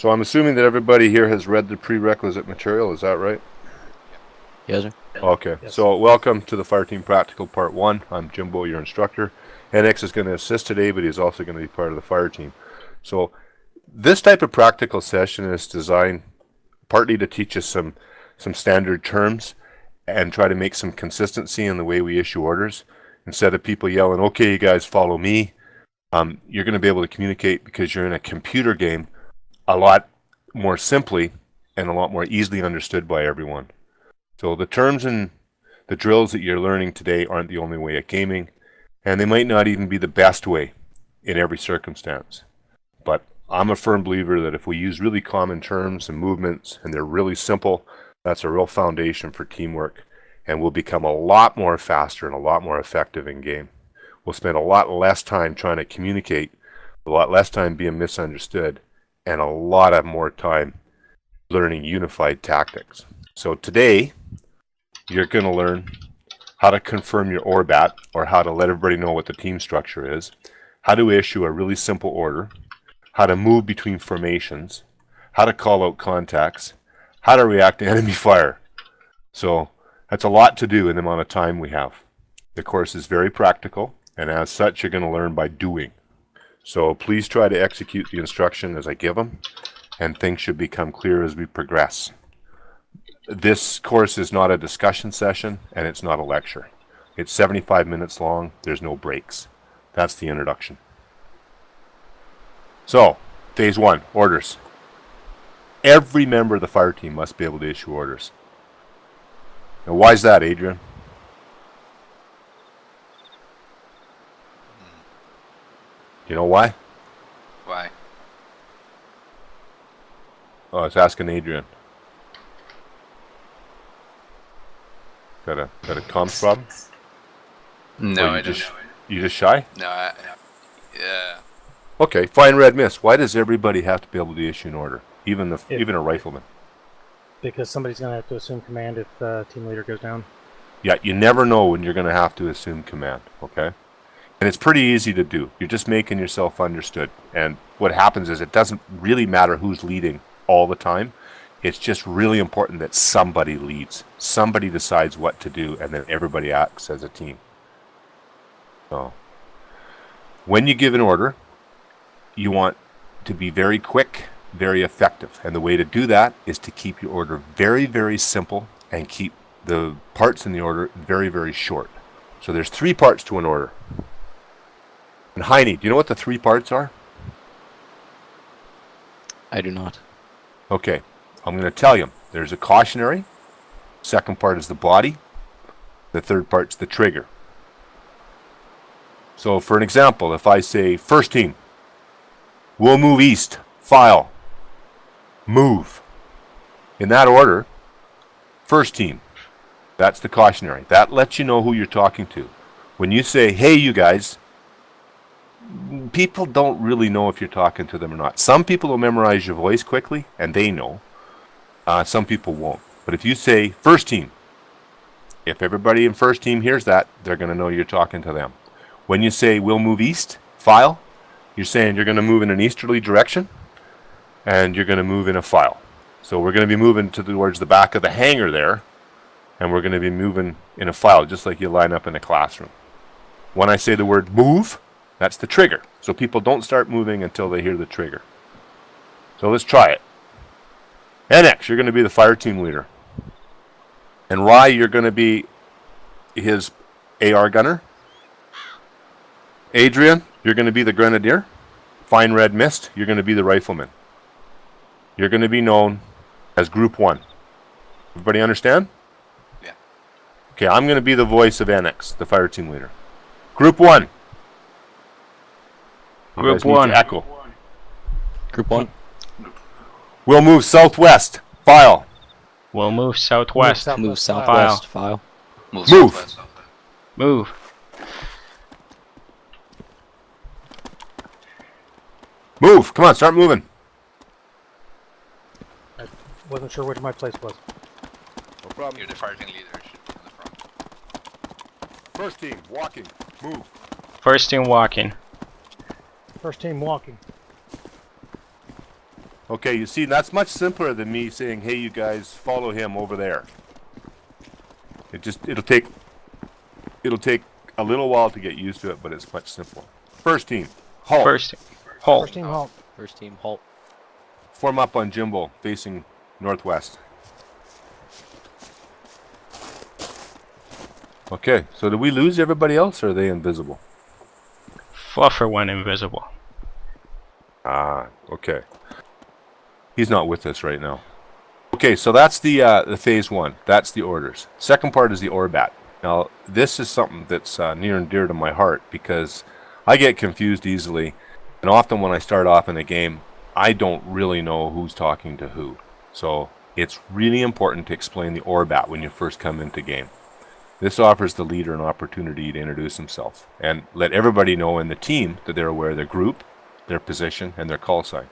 So I'm assuming that everybody here has read the prerequisite material, is that right? Yes, sir. Okay, Yes. so welcome to the Fireteam Practical Part 1. I'm Jimbo, your instructor. enex is going to assist today, but he's also going to be part of the fire team. So this type of practical session is designed partly to teach us some standard terms and try to make some consistency in the way we issue orders. Instead of people yelling, okay, you guys follow me, you're going to be able to communicate because you're in a computer game a lot more simply and a lot more easily understood by everyone. So the terms and the drills that you're learning today aren't the only way at gaming, and they might not even be the best way in every circumstance. But I'm a firm believer that if we use really common terms and movements, and they're really simple, that's a real foundation for teamwork, and we'll become a lot more faster and a lot more effective in game. We'll spend a lot less time trying to communicate, a lot less time being misunderstood, and a lot of more time learning unified tactics. So today, you're going to learn how to confirm your ORBAT, or how to let everybody know what the team structure is, how to issue a really simple order, how to move between formations, how to call out contacts, how to react to enemy fire. So that's a lot to do in the amount of time we have. The course is very practical, and as such, you're going to learn by doing. So please try to execute the instruction as I give them, and things should become clear as we progress. This course is not a discussion session, and it's not a lecture. It's 75 minutes long. There's no breaks. That's the introduction. So, phase 1, orders. Every member of the fire team must be able to issue orders. Now, why is that, Adrian? You know why? Why? Oh, I was asking Adrian. Got a comms problem? No, Or I don't. you just shy? No, yeah. Okay, FineRedMist. Why does everybody have to be able to issue an order? Even a rifleman? Because somebody's going to have to assume command if the team leader goes down. Yeah, you never know when you're going to have to assume command, okay? And it's pretty easy to do. You're just making yourself understood. And what happens is it doesn't really matter who's leading all the time. It's just really important that somebody leads. Somebody decides what to do, and then everybody acts as a team. So, when you give an order, you want to be very quick, very effective. And the way to do that is to keep your order very, very simple and keep the parts in the order very, very short. So there's 3 parts to an order. And Heine, do you know what the 3 parts are? I do not. Okay, I'm going to tell you. There's a cautionary. Second part is the body. The third part's the trigger. So for an example, if I say, first team, we'll move east, file, move. In that order, first team, that's the cautionary. That lets you know who you're talking to. When you say, hey, you guys, people don't really know if you're talking to them or not. Some people will memorize your voice quickly, and they know. Some people won't. But if you say, first team, if everybody in first team hears that, they're going to know you're talking to them. When you say, we'll move east, file, you're saying you're going to move in an easterly direction, and you're going to move in a file. So we're going to be moving towards the back of the hangar there, and we're going to be moving in a file, just like you line up in a classroom. When I say the word move, that's the trigger. So people don't start moving until they hear the trigger. So let's try it. enex, you're going to be the fire team leader. And Rye, you're going to be his AR gunner. Adrian, you're going to be the grenadier. FineRedMist, you're going to be the rifleman. You're going to be known as Group 1. Everybody understand? Yeah. Okay, I'm going to be the voice of enex, the fire team leader. Group 1. You Group guys need 1. to echo. Group 1. We'll move southwest. File. We'll move southwest. Move File. southwest. File. Move. Move. Southwest. Move. Move. Come on, start moving. I wasn't sure which my place was. No problem. You're the fighting leader. Should be in the front. First team, walking. Move. First team walking. First team walking. Okay, you see, that's much simpler than me saying, hey, you guys, follow him over there. It'll take a little while to get used to it, but it's much simpler. First team, halt. First. Halt. First team halt. First team, halt. Form up on Jimbo, facing northwest. Okay, so did we lose everybody else, or are they invisible? Fluffer went invisible. Ah, okay. He's not with us right now. Okay, so that's the phase one. That's the orders. Second part is the Orbat. Now, this is something that's near and dear to my heart because I get confused easily, and often when I start off in a game, I don't really know who's talking to who. So it's really important to explain the Orbat when you first come into game. This offers the leader an opportunity to introduce himself and let everybody know in the team that they're aware of their group, their position, and their call sign.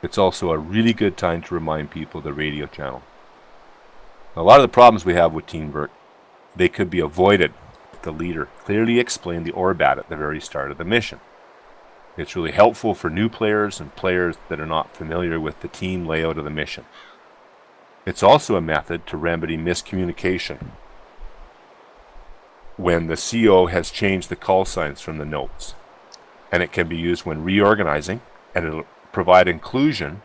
It's also a really good time to remind people of the radio channel. A lot of the problems we have with teamwork, they could be avoided if the leader clearly explained the Orbat at the very start of the mission. It's really helpful for new players and players that are not familiar with the team layout of the mission. It's also a method to remedy miscommunication when the CO has changed the call signs from the notes. And it can be used when reorganizing, and it'll provide inclusion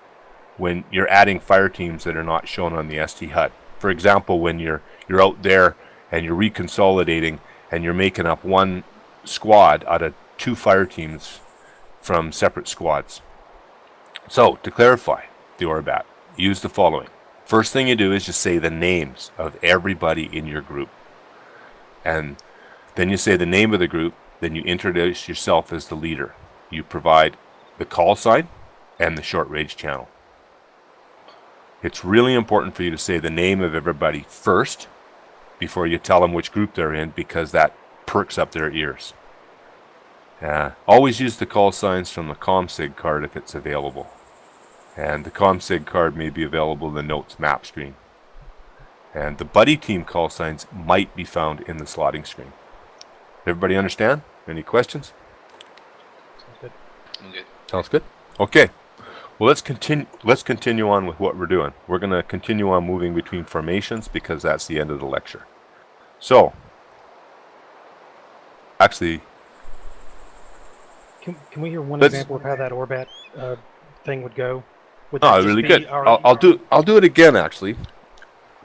when you're adding fire teams that are not shown on the ST HUD. For example, when you're out there and you're reconsolidating and you're making up one squad out of 2 fire teams from separate squads. So, to clarify the Orbat, use the following. First thing you do is just say the names of everybody in your group. And then you say the name of the group, then you introduce yourself as the leader. You provide the call sign and the short range channel. It's really important for you to say the name of everybody first before you tell them which group they're in, because that perks up their ears. Always use the call signs from the ComSig card if it's available. And the ComSig card may be available in the notes map screen. And the buddy team call signs might be found in the slotting screen. Everybody understand? Any questions? Sounds good. I'm good. Sounds good. Okay. Well, let's continue on with what we're doing. We're going to continue on moving between formations because that's the end of the lecture. So, actually, Can we hear one Let's- example of how that Orbat thing would go? Would oh, that just really be good. our- I'll do it again. Actually,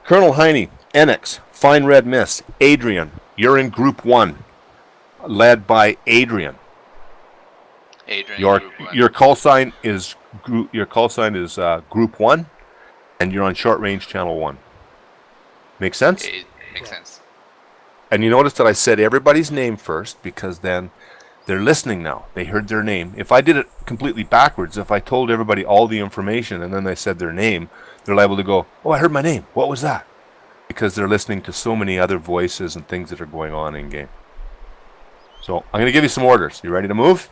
Colonel Heine, enex, FineRedMist, Adrian. You're in Group 1, led by Adrian. Adrian, Your call sign is Group 1, and you're on short range channel 1. Make sense? It makes sense. And you notice that I said everybody's name first because then they're listening now. They heard their name. If I did it completely backwards, if I told everybody all the information and then they said their name, they're liable to go, oh, I heard my name. What was that? Because they're listening to so many other voices and things that are going on in game. So I'm going to give you some orders. You ready to move?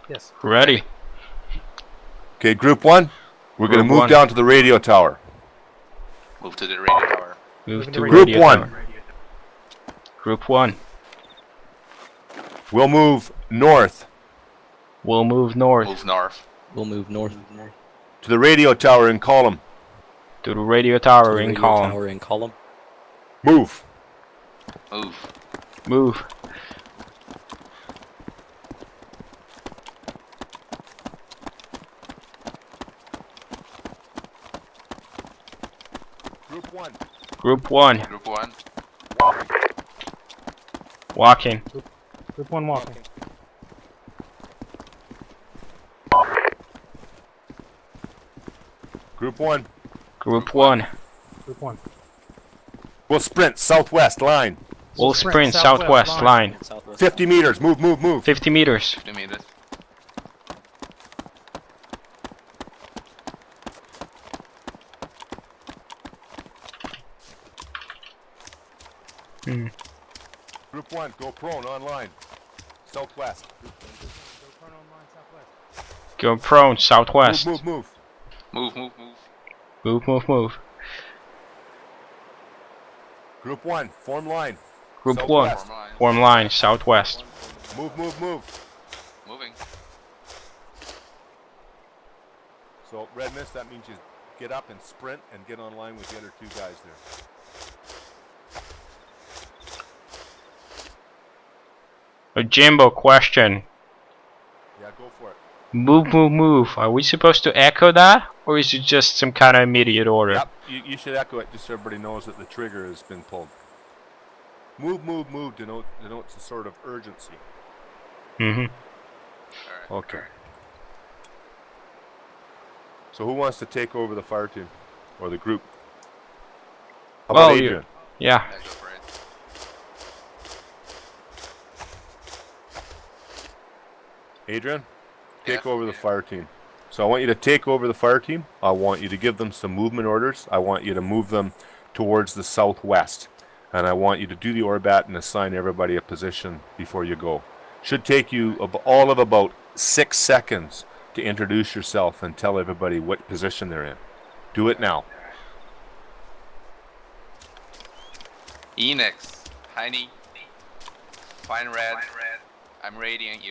Yes. Ready. Okay, Group 1, we're going to Group move 1. down to the radio tower. Move to the radio tower. Move Moving to to Group radio 1. tower. Group 1. We'll move north We'll move north Move north. We'll move north. to the radio tower in column. to the radio tower in Radio column. tower in column. Move. Move. Move. Group 1. Group 1. Group 1. Walking. Group 1 walking. Group 1. Group 1. Group 1. We'll sprint southwest line. We'll sprint sprint southwest line. Southwest. 50 meters. Move, move, move. 50 meters. 50 meters. Group 1, go prone online. Southwest. Go prone southwest. Move, move, move. Move, move, move. Move, move, move. Group 1, form line. Group Southwest. 1. Form line. Form line southwest. Move, move, move. Moving. So red mist, that means you get up and sprint and get on line with the other two guys there. Jimbo, question. Yeah, go for it. Move, move, move. Are we supposed to echo that? Or is it just some kind of immediate order? Yep, you should echo it just so everybody knows that the trigger has been pulled. Move, move, move denotes a sort of urgency. Mm-hmm. Okay. So who wants to take over the fire team? Or the group? How about Adrian? Yeah. Yeah, go for it. Adrian, take Yes, over the yeah. fire team. So I want you to take over the fire team. I want you to give them some movement orders. I want you to move them towards the southwest. And I want you to do the Orbat and assign everybody a position before you go. Should take you all of about 6 seconds to introduce yourself and tell everybody what position they're in. Do it now. Enex, Heine, FineRed. I'm Radiant.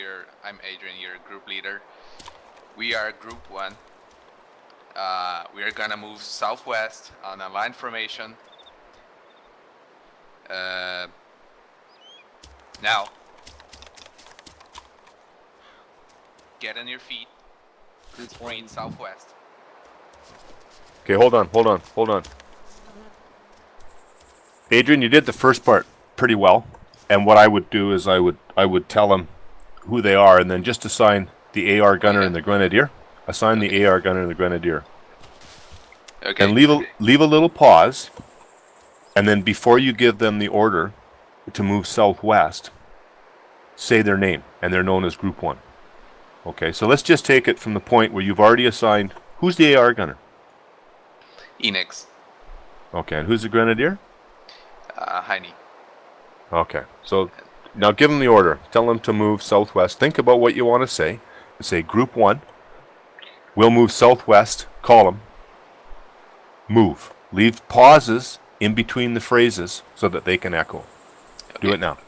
I'm Adrian. You're group leader. We are Group 1. We are gonna move southwest on a line formation. Now, get on your feet and sprint southwest. Okay, hold on. Adrian, you did the first part pretty well. And what I would do is I would tell them who they are and then just assign the AR gunner and the grenadier. Assign the AR gunner and the grenadier. Okay. And leave a little pause. And then before you give them the order to move southwest, say their name, and they're known as Group 1. Okay, so let's just take it from the point where you've already assigned, who's the AR gunner? Enex, Okay, and who's the grenadier? Heine. Okay, so now give them the order. Tell them to move southwest. Think about what you want to say. Say Group 1, we'll move southwest, column, move. Leave pauses in between the phrases so that they can echo. Okay. Do it now.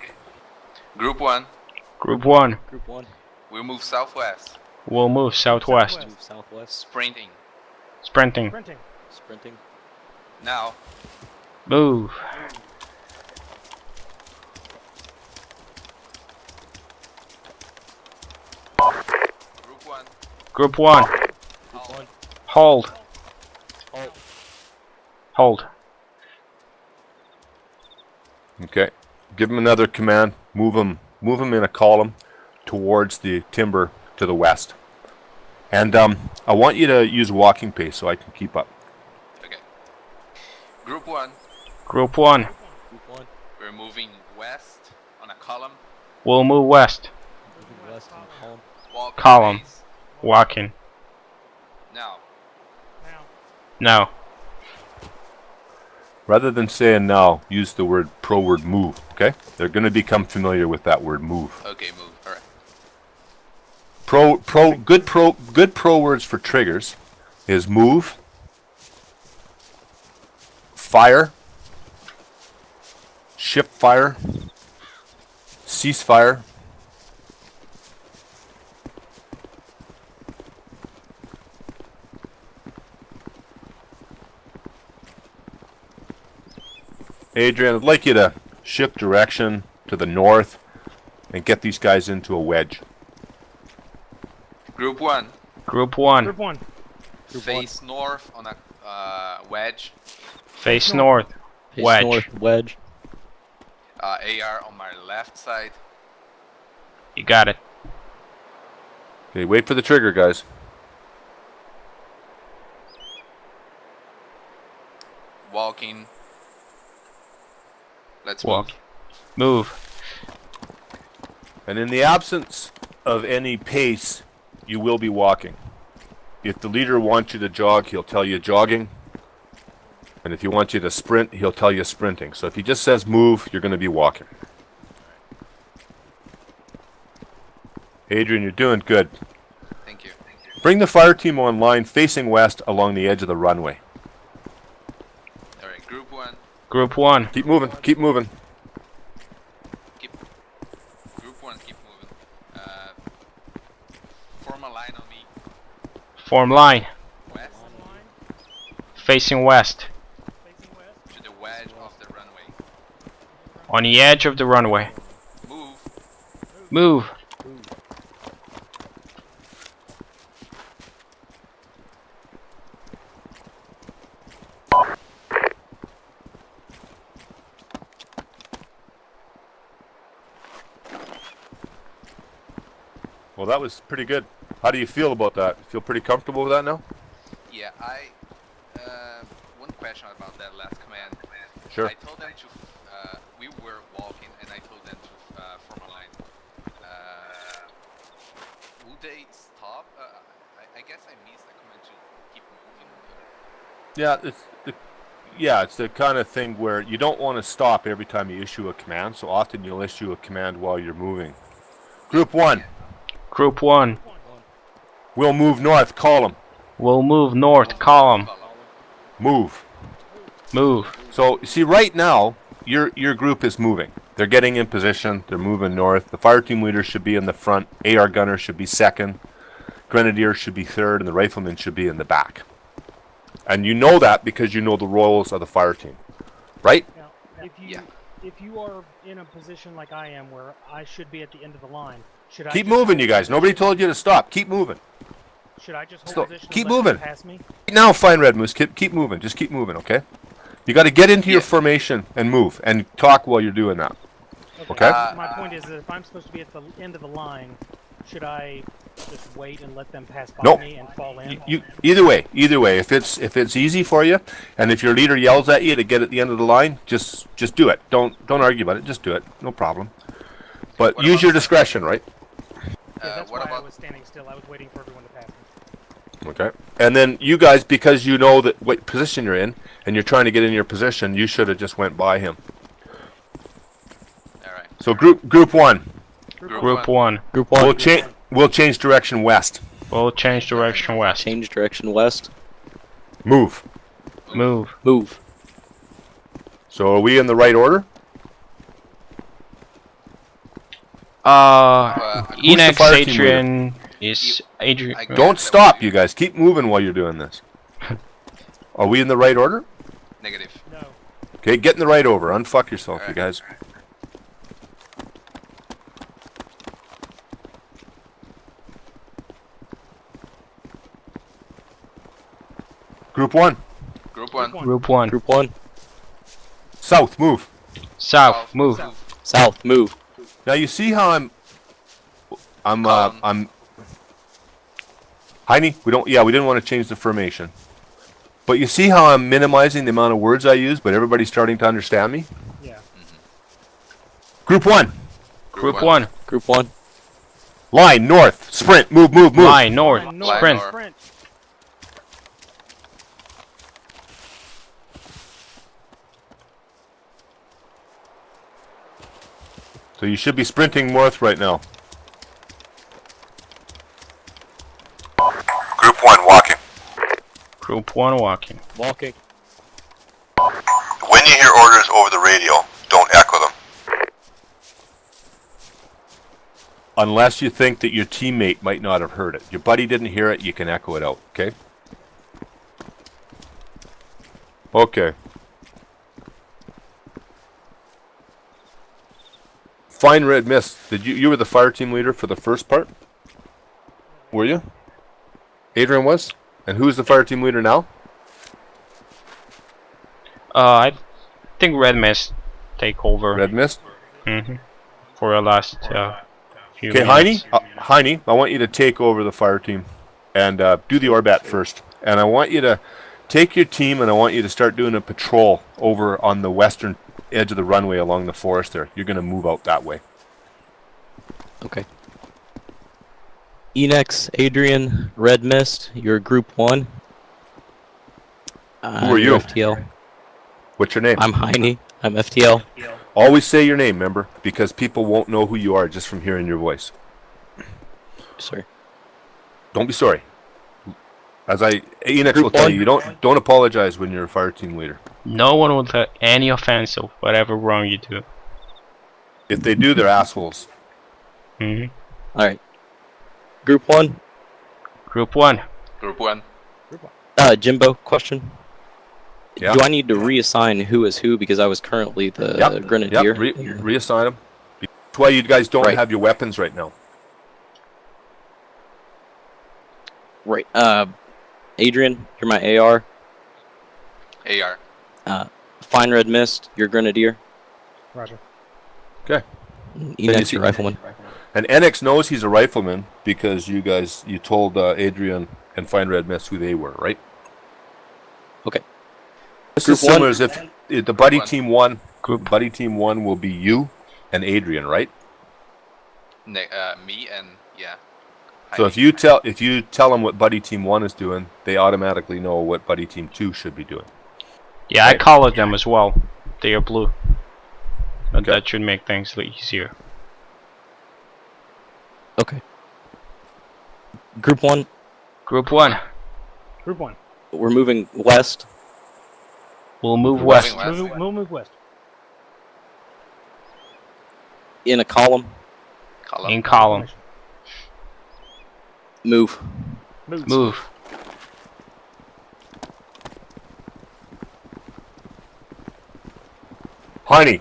Group 1, Group 1. Group 1. we'll move southwest. We'll move southwest. Move southwest. Sprinting. Sprinting. Sprinting. Sprinting. Now, Move. Group 1, Group 1. halt. Hold. Hold. Okay, give them another command. Move them in a column towards the timber to the west. And I want you to use walking pace so I can keep up. Okay. Group 1, Group 1. Group 1. we're moving west on a column. We'll move west. Moving west in column. Walk Column. phase. Walking. Now, No. Rather than saying now, use the word pro-word move, okay? They're going to become familiar with that word move. okay, move. Alright. Good pro words for triggers is move, fire, shift fire, cease fire, Adrian, I'd like you to shift direction to the north and get these guys into a wedge. Group 1, Group 1. Group 1. face north on a wedge. Face north. Face Wedge. north. Wedge. AR on my left side. You got it. Okay, wait for the trigger, guys. Walking. Let's Walk. move. Move. And in the absence of any pace, you will be walking. If the leader wants you to jog, he'll tell you jogging. And if he wants you to sprint, he'll tell you sprinting. So if he just says move, you're going to be walking. Adrian, you're doing good. Thank you. Bring the fire team online facing west along the edge of the runway. Alright, Group 1. Group 1. Keep moving, keep moving. Group 1, keep moving. Form a line on me. Form line. facing west. To the wedge of the runway. On the edge of the runway. Move. Move. Well, that was pretty good. How do you feel about that? Feel pretty comfortable with that now? Yeah, one question about that last command. Sure. I told them to, we were walking and I told them to form a line. Would they stop? I guess I missed the command to keep moving. It's the kind of thing where you don't want to stop every time you issue a command, so often you'll issue a command while you're moving. Group 1. Group 1. We'll move north, column. We'll move north, column. Move. Move. So, you see, right now, your group is moving. They're getting in position. They're moving north. The fire team leader should be in the front. AR gunner should be second. Grenadier should be third. And the rifleman should be in the back. And you know that because you know the roles of the fire team. Right? Now, Yeah. if you are in a position like I am, where I should be at the end of the line, should I Keep just moving, hold you guys. position? Nobody told you to stop. Keep moving. Should I just hold Stop. position? and Keep let them moving. Pass me. Now, FineRedMist, keep moving. Just keep moving, okay? You got to get into your Yeah. formation and move and talk while you're doing that. Okay. My point is that if I'm supposed to be at the end of the line, should I just wait and let them pass by No. me and fall in? You either way. If it's easy for you, and if your leader yells at you to get at the end of the line, just do it. Don't argue about it. Just do it. No problem. But What use about- your discretion, right? Yeah, that's what why I about was standing still. I was waiting for everyone to pass me. Okay. And then you guys, because you know that what position you're in, and you're trying to get in your position, you should have just went by him. all right. So group 1, Group 1. Group 1. we'll change direction west. We'll change direction west. Change direction west. Move. Move. Move. So are we in the right order? Who's the Enex fire team leader? Adrian is Adrian. I- Don't stop, you guys. Keep moving while you're doing this. Are we in the right order? Negative. No. Okay, get in the right over. Unfuck yourself, you guys. Group 1. Group 1. Group 1. Group 1. South, move. South. Move. South. Move. Now you see how I'm Heine, we didn't want to change the formation. But you see how I'm minimizing the amount of words I use, but everybody's starting to understand me? Yeah. Group 1. Group 1. Group 1. Line, north, sprint, move. Line north. Line north, Sprint. sprint. So you should be sprinting north right now. Group 1, walking. Group 1 walking. Walking. When you hear orders over the radio, don't echo them. Unless you think that your teammate might not have heard it. Your buddy didn't hear it, you can echo it out, okay? Okay. FineRedMist, you were the fire team leader for the first part? Were you? Adrian was? And who's the fire team leader now? I think RedMist take over. RedMist? For the last few Okay, Heine, minutes. Heine, I want you to take over the fire team and do the Orbat first. And I want you to take your team and I want you to start doing a patrol over on the western edge of the runway along the forest there. You're going to move out that way. Okay. Enex, Adrian, RedMist, you're Group 1. Who are you? FTL. What's your name? I'm Heine. I'm FTL. Always say your name, remember, because people won't know who you are just from hearing your voice. Sorry. Don't be sorry. As Enex will Group tell one. you, you don't apologize when you're a fire team leader. No one will take any offense of whatever wrong you do. If they do, they're assholes. Alright. Group 1. Group 1. Group 1. Jimbo, question. Yeah. Do I need to reassign who is who because I was currently the grenadier? Yep. Reassign them. That's why you guys don't Right. have your weapons right now. Right. Adrian, you're my AR. AR. FineRedMist, you're grenadier. Roger. Okay. Enex, your rifleman. And enex knows he's a rifleman because you told Adrian and FineRedMist who they were, right? Okay. This Group is similar one. as if the buddy One. team one. Group. Buddy team one will be you and Adrian, right? Me and yeah. So if you tell them what buddy team one is doing, they automatically know what buddy team two should be doing. Yeah, I colored them as well. They are blue. But Okay. that should make things a little easier. Okay. Group 1, Group 1. Group 1. we're moving west. We'll move Moving west. west. Move west. In a column. Column. In column. Move. Move. Heine,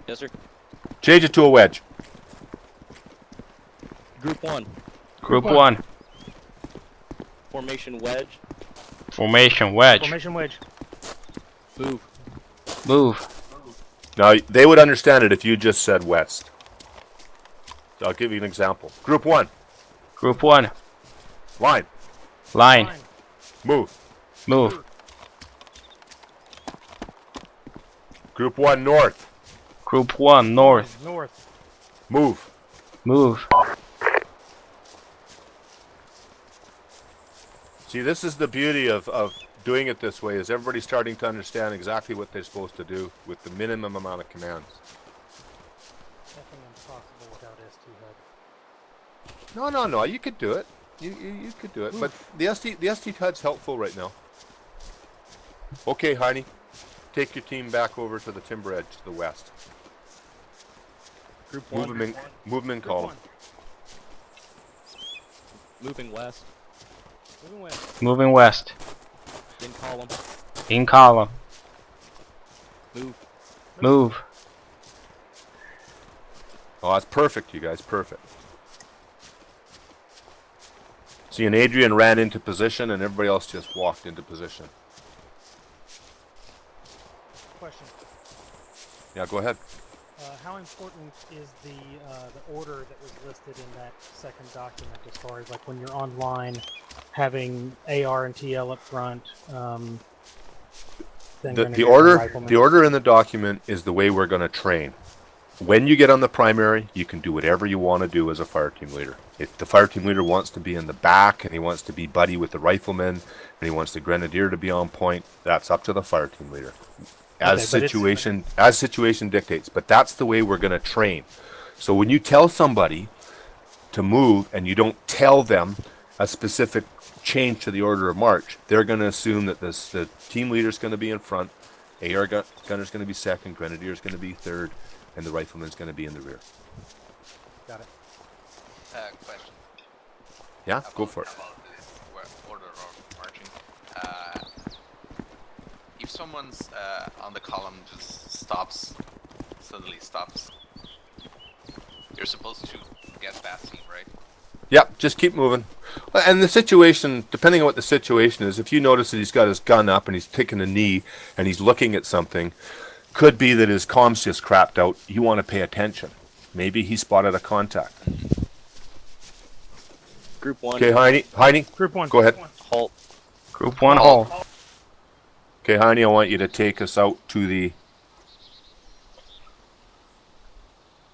Yes, sir. change it to a wedge. Group 1, Group one. 1. formation wedge. Formation wedge. Formation wedge. Move. Move. Now they would understand it if you just said west. I'll give you an example. Group 1, Group 1. line, Line. Line. move. Move. Group 1, north, Group 1. North. North. move. Move. See, this is the beauty of doing it this way, is everybody's starting to understand exactly what they're supposed to do with the minimum amount of commands. Nothing impossible without S2 HUD. No, you could do it. You could do it, but the ST HUD's helpful right now. Okay, Heine, take your team back over to the timber edge to the west. Group Move 1, them in Group column. 1. moving west. Moving west. Moving west. In column. In column. Move. Move. Oh, that's perfect, you guys, perfect. See, and Adrian ran into position, and everybody else just walked into position. Question. Yeah, go ahead. How important is the order that was listed in that second document as far as like when you're online having AR and TL up front? Then The grenadier, order rifleman? the order in the document is the way we're going to train. When you get on the primary, you can do whatever you want to do as a fire team leader. If the fire team leader wants to be in the back and he wants to be buddy with the rifleman and he wants the grenadier to be on point, that's up to the fire team leader. As Okay, but situation dictates, but that's the way we're going to train. So when you tell somebody to move and you don't tell them a specific change to the order of march, they're going to assume that the team leader is going to be in front, AR gunner is going to be second, grenadier is going to be third, and the rifleman is going to be in the rear. Got it. Question. Yeah, go for it. About the order of marching. If someone's on the column just suddenly stops, you're supposed to get that team, right? Yep, just keep moving. And the situation, depending on what the situation is, if you notice that he's got his gun up and he's taking a knee and he's looking at something, could be that his comms just crapped out. You want to pay attention. Maybe he spotted a contact. Group 1, Okay, Heine, Group 1. go ahead. halt. Group 1 hole. Okay, Heine, I want you to take us out to the...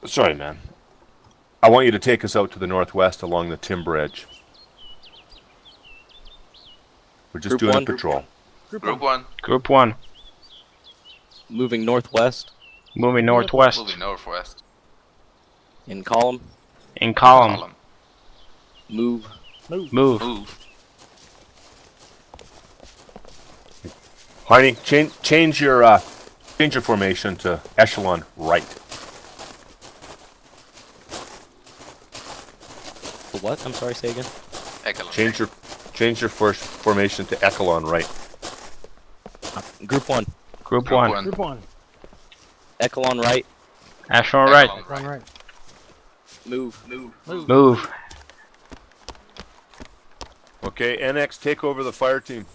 Sorry, man. I want you to take us out to the northwest along the timber edge. We're just Group doing one. a patrol. Group 1. Group 1. Moving northwest. Moving northwest. Moving northwest. In column. In column. Move. Move. Move. Move. Heine, change your formation to echelon right. The what? I'm sorry, say again. Excellent. Change your first formation to echelon right. Group 1. Group 1. Group 1. Echo on right. Ash on right. Echo One right. Move. Move. Okay, NX, take over the fire team.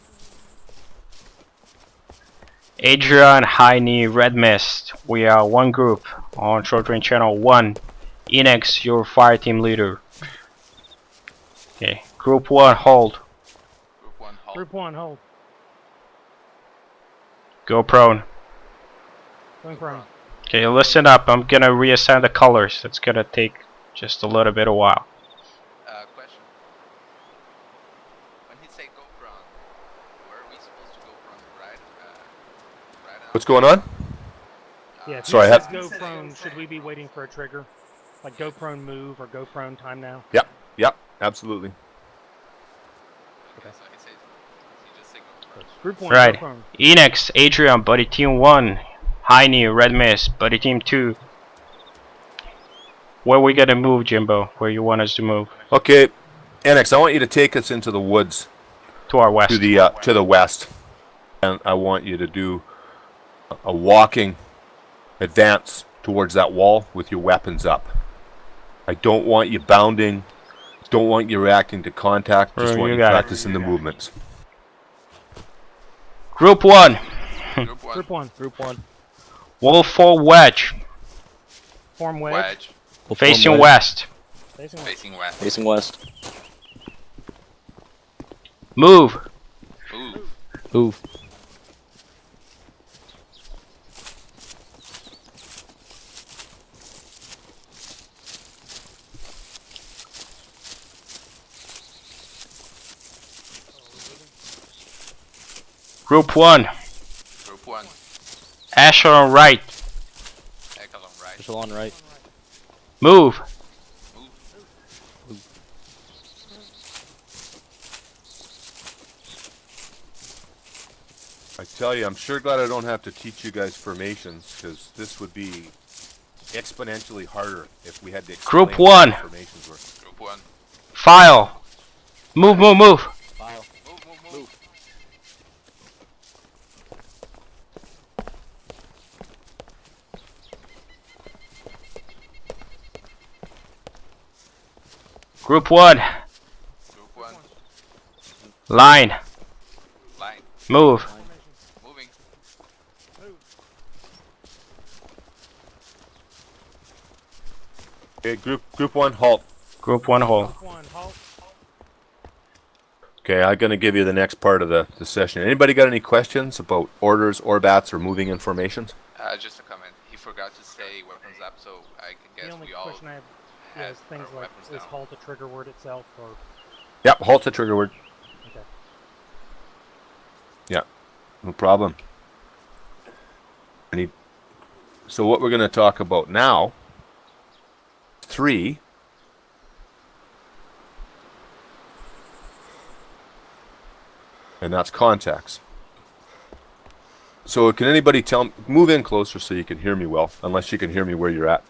Adrian, FineRedMist. We are one group on short range channel 1. Enex, your fire team leader. Okay. Group 1, hold. Group 1, hold. Group 1, hold. Go prone. Going prone. Okay, listen up. I'm gonna reassign the colors. It's gonna take just a little bit of while. Question. When he say go prone, where are we supposed to go from? Right? Right out? What's going on? Yeah, if Sorry, he I says go prone, should we be waiting for a trigger? Like go prone move or go prone time now? Yep, absolutely. Okay, so he just say go prone. Group 1, Right. go prone. Enex, Adrian, buddy team 1. FineRedMist, buddy team 2. Where we gonna move, Jimbo? Where you want us to move? Okay, NX, I want you to take us into the woods To our west. to the west, and I want you to do a walking advance towards that wall with your weapons up. I don't want you bounding. Don't want you reacting to contact. Just Oh, want you you got it. practicing the movements. Group 1. Group 1. Group 1. Group 1. Wolf 4 wedge. Form wedge. Wedge. We'll Facing form west. Facing west. Facing west. Facing west. Move. Move. Move. Group 1. Group 1. Ash on right. Echo on right. Echelon right. Move. Move. I tell you, I'm sure glad I don't have to teach you guys formations, because this would be exponentially harder if we had to explain Group what 1. formations were. Group 1. File. Move. File. Move. Group 1. Group 1. Line. Line. Move. Moving. Okay, group 1, halt. Group 1 hold. Group 1, halt. Okay, I'm going to give you the next part of the session. Anybody got any questions about orders, orbats, or moving in formations? Just a comment. He forgot to say weapons up, so I can The guess only we all question I have have is things our like, weapons is down. halt a trigger word itself, or... Yep, halt's a trigger word. Okay. Yeah, no problem. So what we're going to talk about now, 3, and that's contacts. So can anybody move in closer so you can hear me well, unless you can hear me where you're at.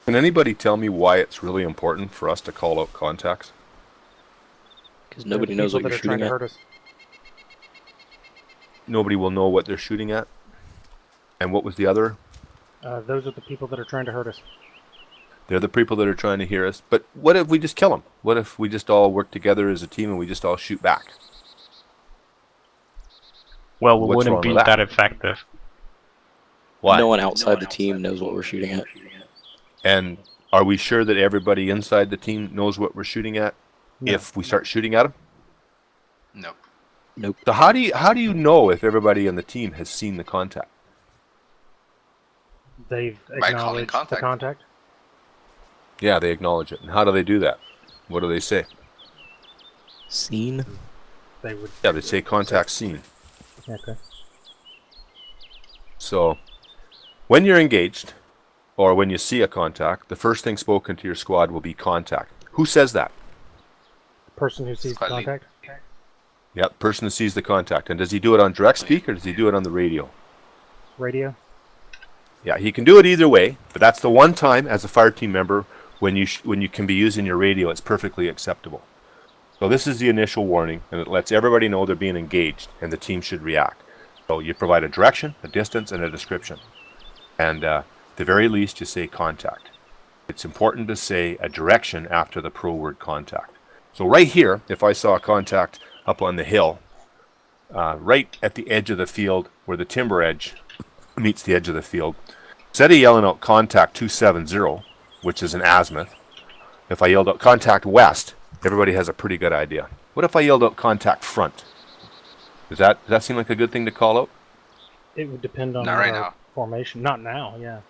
Can anybody tell me why it's really important for us to call out contacts? Because nobody knows what People you're that are trying shooting to at. hurt us. Nobody will know what they're shooting at. And what was the other? Those are the people that are trying to hurt us. They're the people that are trying to hear us. But what if we just kill them? What if we just all work together as a team and we just all shoot back? Well, we What's wouldn't wrong be with that? that effective. Why? No one outside the team knows what we're shooting at. And are we sure that everybody inside the team knows what we're shooting at No. if we start shooting at them? Nope. Nope. So how do you know if everybody in the team has seen the contact? They've By calling acknowledged the contact. contact. Yeah, they acknowledge it. And how do they do that? What do they say? Scene. They would... Yeah, they say contact seen. Okay. So when you're engaged or when you see a contact, the first thing spoken to your squad will be contact. Who says that? The person who sees the Squad lead. contact. Yep, person who sees the contact. And does he do it on direct speak or does he do it on the radio? Radio. Yeah, he can do it either way, but that's the one time as a fire team member when you can be using your radio, it's perfectly acceptable. So this is the initial warning, and it lets everybody know they're being engaged, and the team should react. So you provide a direction, a distance, and a description. And at the very least, you say contact. It's important to say a direction after the pro word contact. So right here, if I saw a contact up on the hill, right at the edge of the field where the timber edge meets the edge of the field, instead of yelling out contact 270, which is an azimuth, if I yelled out contact west, everybody has a pretty good idea. What if I yelled out contact front? Does that seem like a good thing to call out? It would depend on Not right our now. formation. Not now, yeah.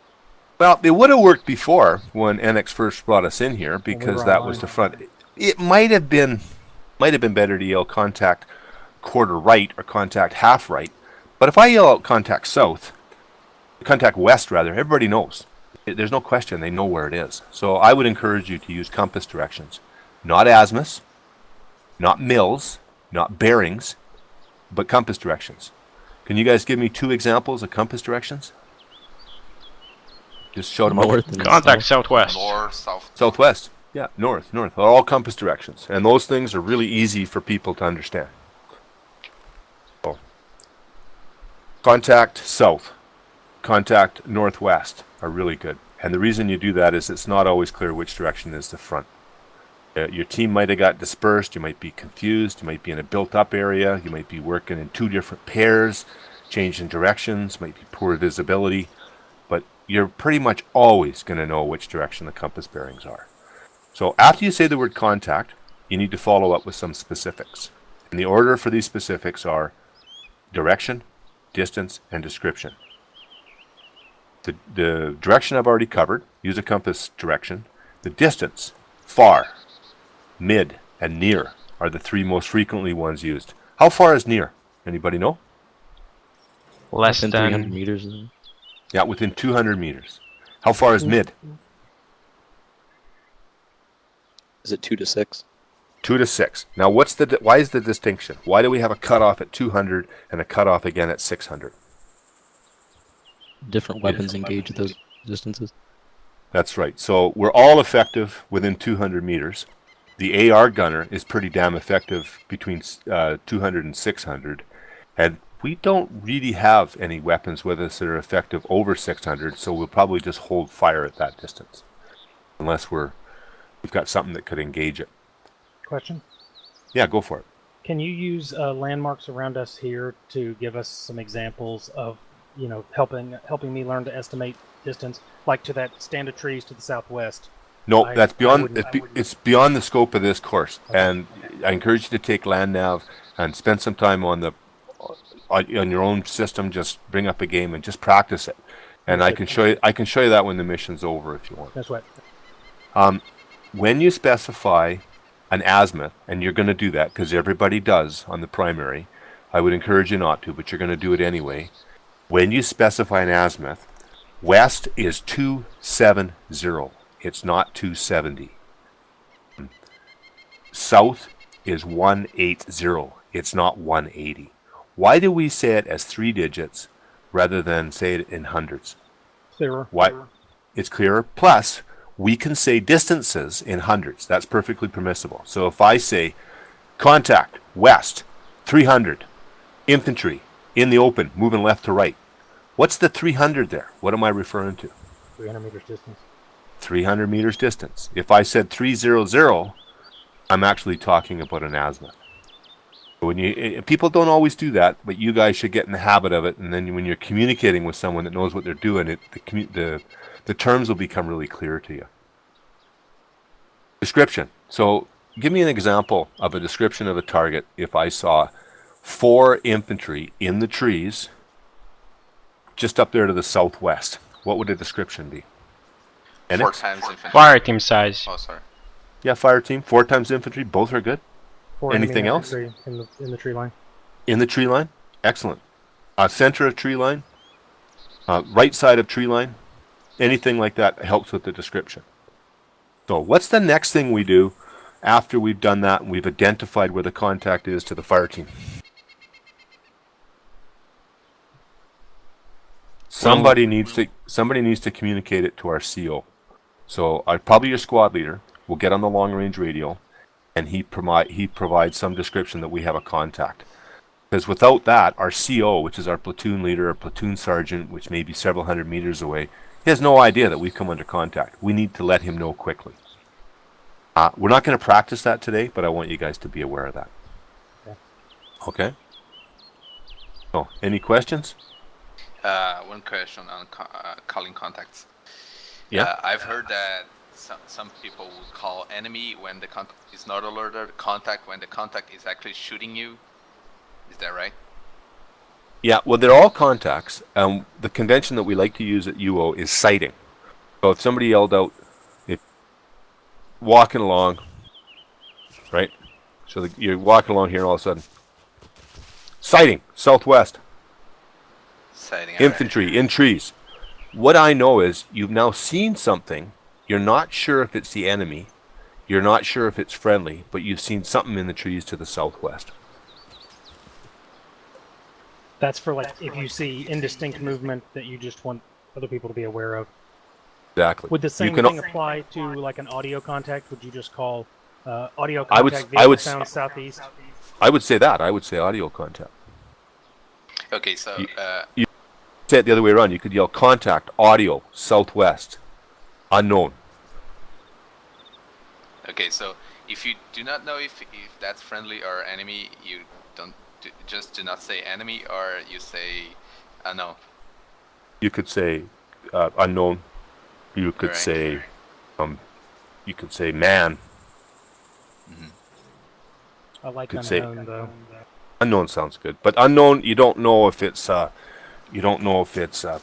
Well, it would have worked before when enex first brought us in here we because were that was online. the front. It might have been better to yell contact quarter right or contact half right. But if I yell out contact south, contact west rather, everybody knows. There's no question, they know where it is. So I would encourage you to use compass directions. Not azimuths, not mills, not bearings, but compass directions. Can you guys give me 2 examples of compass directions? Just show them out. North and Contact south. southwest. North, south. Southwest. Yeah, north. They're all compass directions. And those things are really easy for people to understand. So, contact south, contact northwest are really good. And the reason you do that is it's not always clear which direction is the front. Your team might have got dispersed, you might be confused, you might be in a built-up area, you might be working in 2 different pairs, changing directions, might be poor visibility, but you're pretty much always going to know which direction the compass bearings are. So after you say the word contact, you need to follow up with some specifics. And the order for these specifics are direction, distance, and description. The direction I've already covered, use a compass direction. The distance, far, mid, and near are the 3 most frequently ones used. How far is near? Anybody know? Less Within 300 than meters. Yeah, within 200 meters. How far is mid? Is it 2 to 6? 2 to 6. Now, why is the distinction? Why do we have a cutoff at 200 and a cutoff again at 600? Different weapons engage those distances. That's right. So we're all effective within 200 meters. The AR gunner is pretty damn effective between 200 and 600. And we don't really have any weapons with us that are effective over 600, so we'll probably just hold fire at that distance. Unless we've got something that could engage it. Question? Yeah, go for it. Can you use landmarks around us here to give us some examples of, helping me learn to estimate distance, like to that stand of trees to the southwest? No, that's beyond. I wouldn't- It's beyond the scope of this course, Okay. and I encourage you to take land nav and spend some time on your own system. Just bring up a game and just practice it. And I can show you. I can show you that when the mission's over if you want. That's what. When you specify an azimuth, and you're going to do that because everybody does on the primary, I would encourage you not to, but you're going to do it anyway. When you specify an azimuth, west is 270. It's not 270. South is 180. It's not 180. Why do we say it as 3 digits rather than say it in hundreds? Clearer. Why? It's clearer. Plus, we can say distances in hundreds. That's perfectly permissible. So if I say contact west 300, infantry in the open moving left to right, what's the 300 there? What am I referring to? 300 meters distance. 300 meters distance. If I said 300, I'm actually talking about an azimuth. People don't always do that, but you guys should get in the habit of it. And then when you're communicating with someone that knows what they're doing, the terms will become really clear to you. Description. So give me an example of a description of a target if I saw 4 infantry in the trees just up there to the southwest. What would the description be? 4 Enex? times infantry. fire team size. Oh, sorry. Yeah, fire team. 4 times infantry. Both are good. 4 Anything enemy else? infantry in the tree line. In the tree line? Excellent. Center of tree line? Right side of tree line? Anything like that helps with the description. So what's the next thing we do after we've done that and we've identified where the contact is to the fire team? Somebody needs to communicate it to our CO. So probably your squad leader will get on the long range radio, and he provides some description that we have a contact. Because without that, our CO, which is our platoon leader, or platoon sergeant, which may be several hundred meters away, he has no idea that we've come under contact. We need to let him know quickly. We're not going to practice that today, but I want you guys to be aware of that. Okay? Oh, any questions? One question on calling contacts. Yeah. I've heard that some people will call enemy when the contact is not alerted, contact when the contact is actually shooting you. Is that right? Yeah, well, they're all contacts. The convention that we like to use at UO is sighting. So if somebody yelled out, if walking along, right? So you're walking along here and all of a sudden, sighting, southwest, Sighting. infantry, in trees. What I know is you've now seen something. You're not sure if it's the enemy. You're not sure if it's friendly, but you've seen something in the trees to the southwest. That's for like if you see indistinct movement that you just want other people to be aware of. Exactly. Would the same can- thing apply to like an audio contact? Would you just call audio I would- contact I would vehicle sound southeast? I would say that. I would say audio contact. Okay, so You say it the other way around. You could yell contact, audio, southwest, unknown. okay, so if you do not know if that's friendly or enemy, you don't just do not say enemy, or you say no. You could say unknown. You could Alright. say man. I like Could say- unknown though. Unknown sounds good, but unknown, you don't know if it's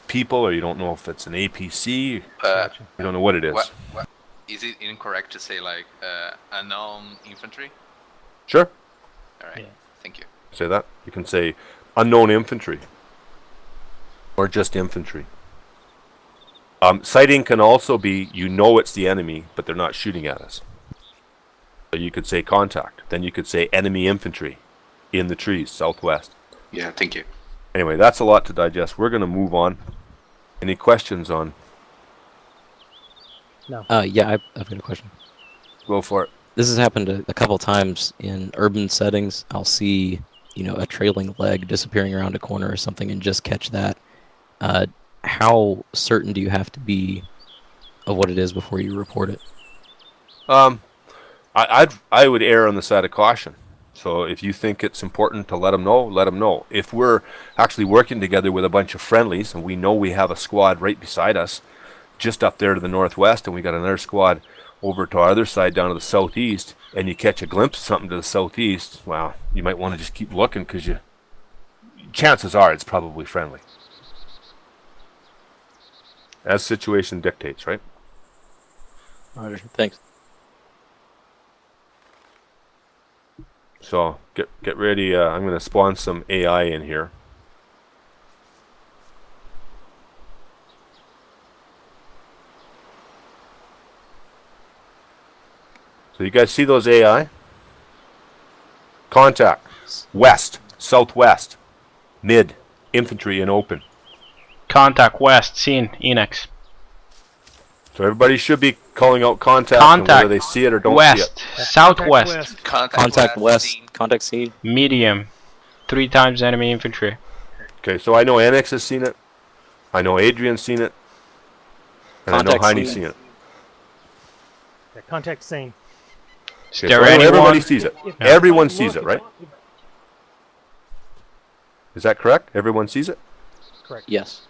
people, or you don't know if it's an APC. Gotcha. You don't know what it is. What is it incorrect to say like unknown infantry? Sure, All right, Yeah. thank you. say that. You can say unknown infantry, or just infantry. Sighting can also be, it's the enemy, but they're not shooting at us. So you could say contact. Then you could say enemy infantry in the trees, southwest. Yeah, thank you. Anyway, that's a lot to digest. We're going to move on. Any questions on? No. Yeah, I've got a question. Go for it. This has happened a couple times in urban settings. I'll see, a trailing leg disappearing around a corner or something and just catch that. How certain do you have to be of what it is before you report it? I would err on the side of caution. So if you think it's important to let them know, let them know. If we're actually working together with a bunch of friendlies and we know we have a squad right beside us, just up there to the northwest, and we got another squad over to our other side down to the southeast, and you catch a glimpse of something to the southeast, well, you might want to just keep looking, because chances are it's probably friendly. As situation dictates, right? Roger. Thanks. So get ready. I'm going to spawn some AI in here. So you guys see those AI? Contact. West. Southwest. Mid. Infantry and open. Contact west, seen, enex. So everybody should be calling out contact, Contact and whether they see it or don't see west, it. southwest, Contact west. Contact scene. medium, 3 times enemy infantry. Okay, so I know Enex has seen it. I know Adrian's seen it. And Contact I know Heine's scene. seen it. Yeah, contact scene. Is Okay, there so I know anyone? everybody sees it. If- Everyone look, sees it, if- right? Is that correct? Everyone sees it? Correct. Yes.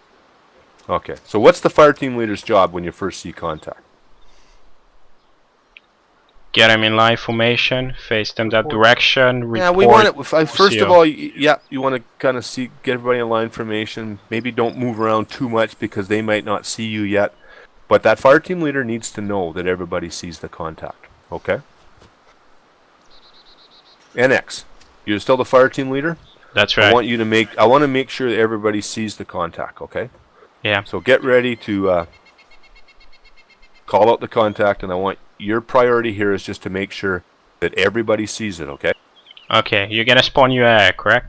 Okay. So what's the fire team leader's job when you first see contact? Get them in line formation, face them that direction, report. Yeah, we want it. First of CO. all, you want to kind of get everybody in line formation. Maybe don't move around too much because they might not see you yet. But that fire team leader needs to know that everybody sees the contact. Okay? NX, you're still the fire team leader? That's I right. want to make sure that everybody sees the contact, okay? Yeah. So get ready to call out the contact, and I want your priority here is just to make sure that everybody sees it, okay? Okay, you're gonna spawn your AI, correct?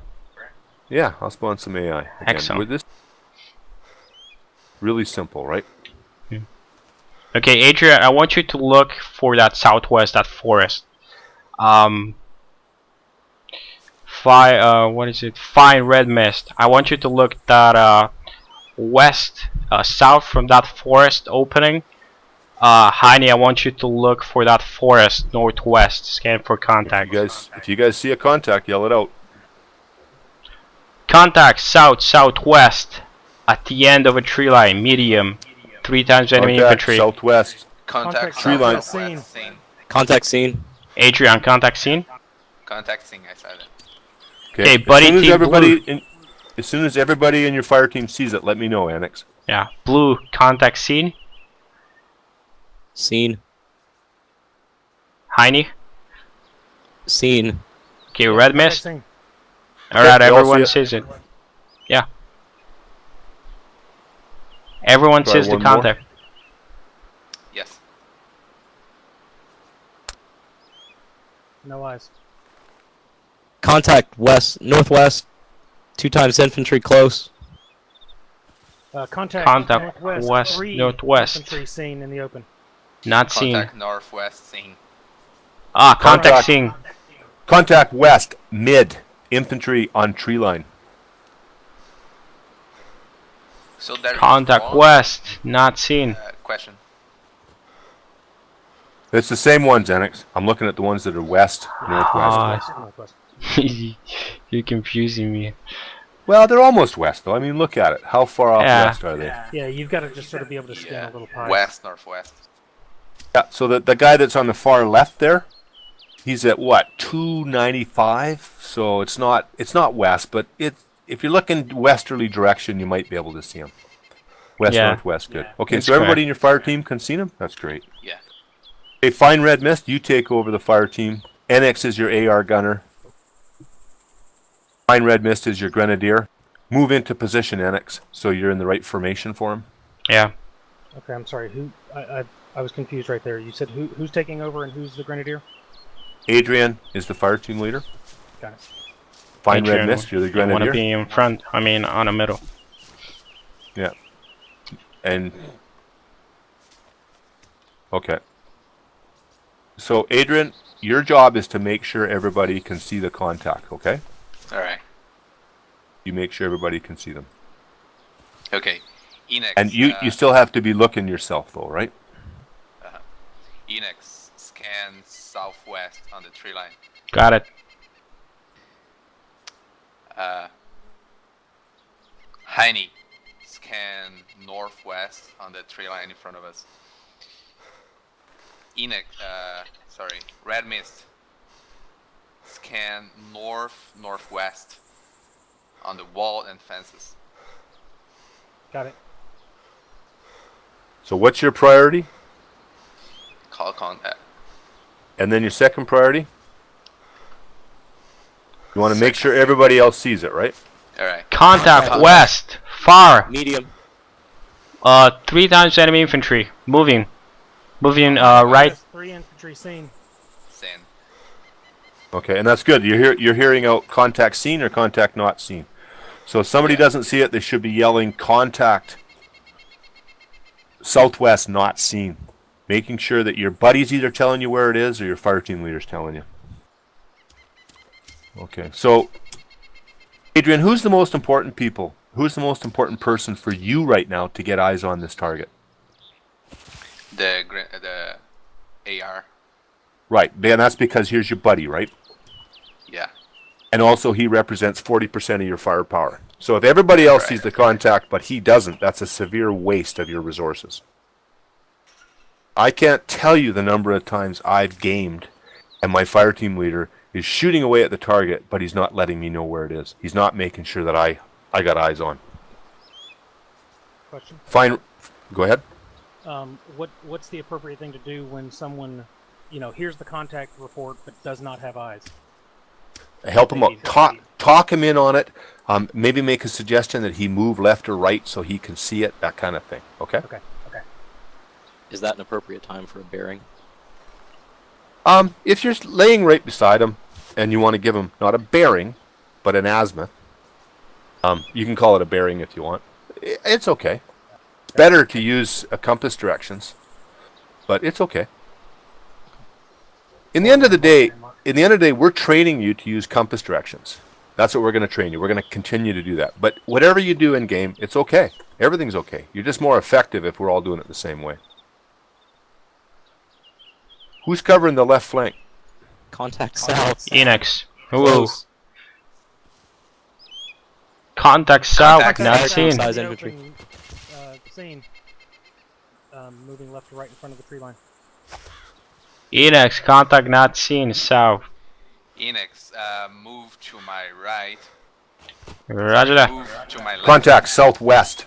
Yeah, I'll spawn some AI. Again, Excellent. with this, really simple, right? Okay, Adrian, I want you to look for that southwest, that forest. what is it? FineRedMist. I want you to look that west, south from that forest opening. Heine, I want you to look for that forest northwest. Scan for contact. If you guys see a contact, yell it out. Contact southwest at the end of a tree line, medium. 3 times enemy Contact infantry. southwest. Contact tree line. southwest scene. Contact scene. Adrian, contact scene. Contact scene, I said it. Okay, As buddy, soon as team everybody blue. as soon as everybody in your fire team sees it, let me know, Annex. Yeah, blue, contact scene. Scene. Heine. Scene. Okay, red mist. Scene. Alright, we all everyone see sees it. Yeah. Everyone Try sees the one more. contact. Yes. No eyes. Contact northwest. 2 times infantry close. Contact Contact west, 3 northwest. infantry seen in the open. Not seen. Contact northwest scene. Contact Contact. scene. Contact west, mid, infantry on tree line. So there is Contact one, west, not seen. question. It's the same ones, Annex. I'm looking at the ones that are west, northwest. Northwest. You're confusing me. Well, they're almost west, though. I mean, look at it. How far off Yeah. west are they? Yeah, you've got to just sort of be able to scan Yeah. a little pie. West, northwest. Yeah, so the guy that's on the far left there, he's at what, 295? So it's not west, but if you're looking westerly direction, you might be able to see him. West, Yeah. northwest, good. Okay, That's so everybody correct. in your fire team can see him? That's great. Yeah. Okay, FineRedMist, you take over the fire team. NX is your AR gunner. FineRedMist is your grenadier. Move into position, NX, so you're in the right formation for him. Yeah. Okay, I'm sorry. Who? I was confused right there. You said who's taking over and who's the grenadier? Adrian is the fire team leader. Got it. FineRedMist, you're the I want to grenadier. be in front. I mean, on the middle. Yeah. And okay. So Adrian, your job is to make sure everybody can see the contact, okay? Alright. You make sure everybody can see them. Okay. Enex. And you still have to be looking yourself though, right? Enex scan southwest on the tree line. Got it. Heine scan northwest on the tree line in front of us. Enex, Red Mist scan northwest on the wall and fences. Got it. So what's your priority? Call contact. And then your second priority? You want to make sure everybody else sees it, right? Alright. Contact west, far. Medium. 3 times enemy infantry. Moving. Right. 3 infantry seen. Send. Okay, and that's good. You're hearing out contact seen or contact not seen. So if somebody doesn't see it, they should be yelling contact southwest not seen. Making sure that your buddy's either telling you where it is or your fire team leader's telling you. Okay, so Adrian, who's the most important people? Who's the most important person for you right now to get eyes on this target? The AR. Right, and that's because here's your buddy, right? Yeah. And also he represents 40% of your firepower. So if everybody else sees the contact but he doesn't, that's a severe waste of your resources. I can't tell you the number of times I've gamed and my fire team leader is shooting away at the target, but he's not letting me know where it is. He's not making sure that I got eyes on. Question. Fine. Go ahead. What's the appropriate thing to do when someone, hears the contact report but does not have eyes? Help him out. Talk him in on it. Maybe make a suggestion that he move left or right so he can see it. That kind of thing. Okay. Okay. Is that an appropriate time for a bearing? If you're laying right beside him and you want to give him not a bearing, but an azimuth, you can call it a bearing if you want. It's okay. Better to use a compass directions, but it's okay. In the end of the day, we're training you to use compass directions. That's what we're going to train you. We're going to continue to do that. But whatever you do in game, it's okay. Everything's okay. You're just more effective if we're all doing it the same way. Who's covering the left flank? Contact south. Enex. Ooh. Close. Contact south. Contact Not south. seen. Size infantry. Scene. Moving left to right in front of the tree line. Enex. Contact not seen. South. Enex, move to my right. Roger that. Move to my left. Contact southwest.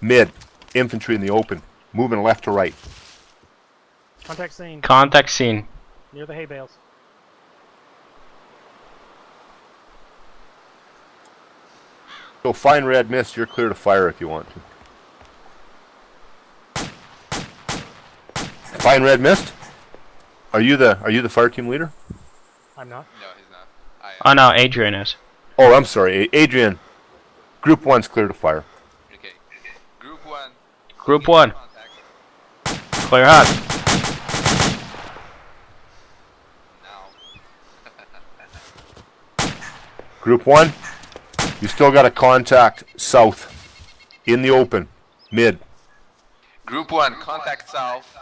Mid. Infantry in the open. Moving left to right. Contact scene Contact seen. near the hay bales. So FineRedMist, you're clear to fire if you want to. FineRedMist? Are you the fire team leader? I'm not. No, he's not. Oh no, Adrian is. Oh, I'm sorry. Adrian, Group 1's clear to fire. Okay. Group 1. Group 1. Contact. Clear hot. Now. Group 1, you still got to contact south. In the open. Mid. Group 1, contact south.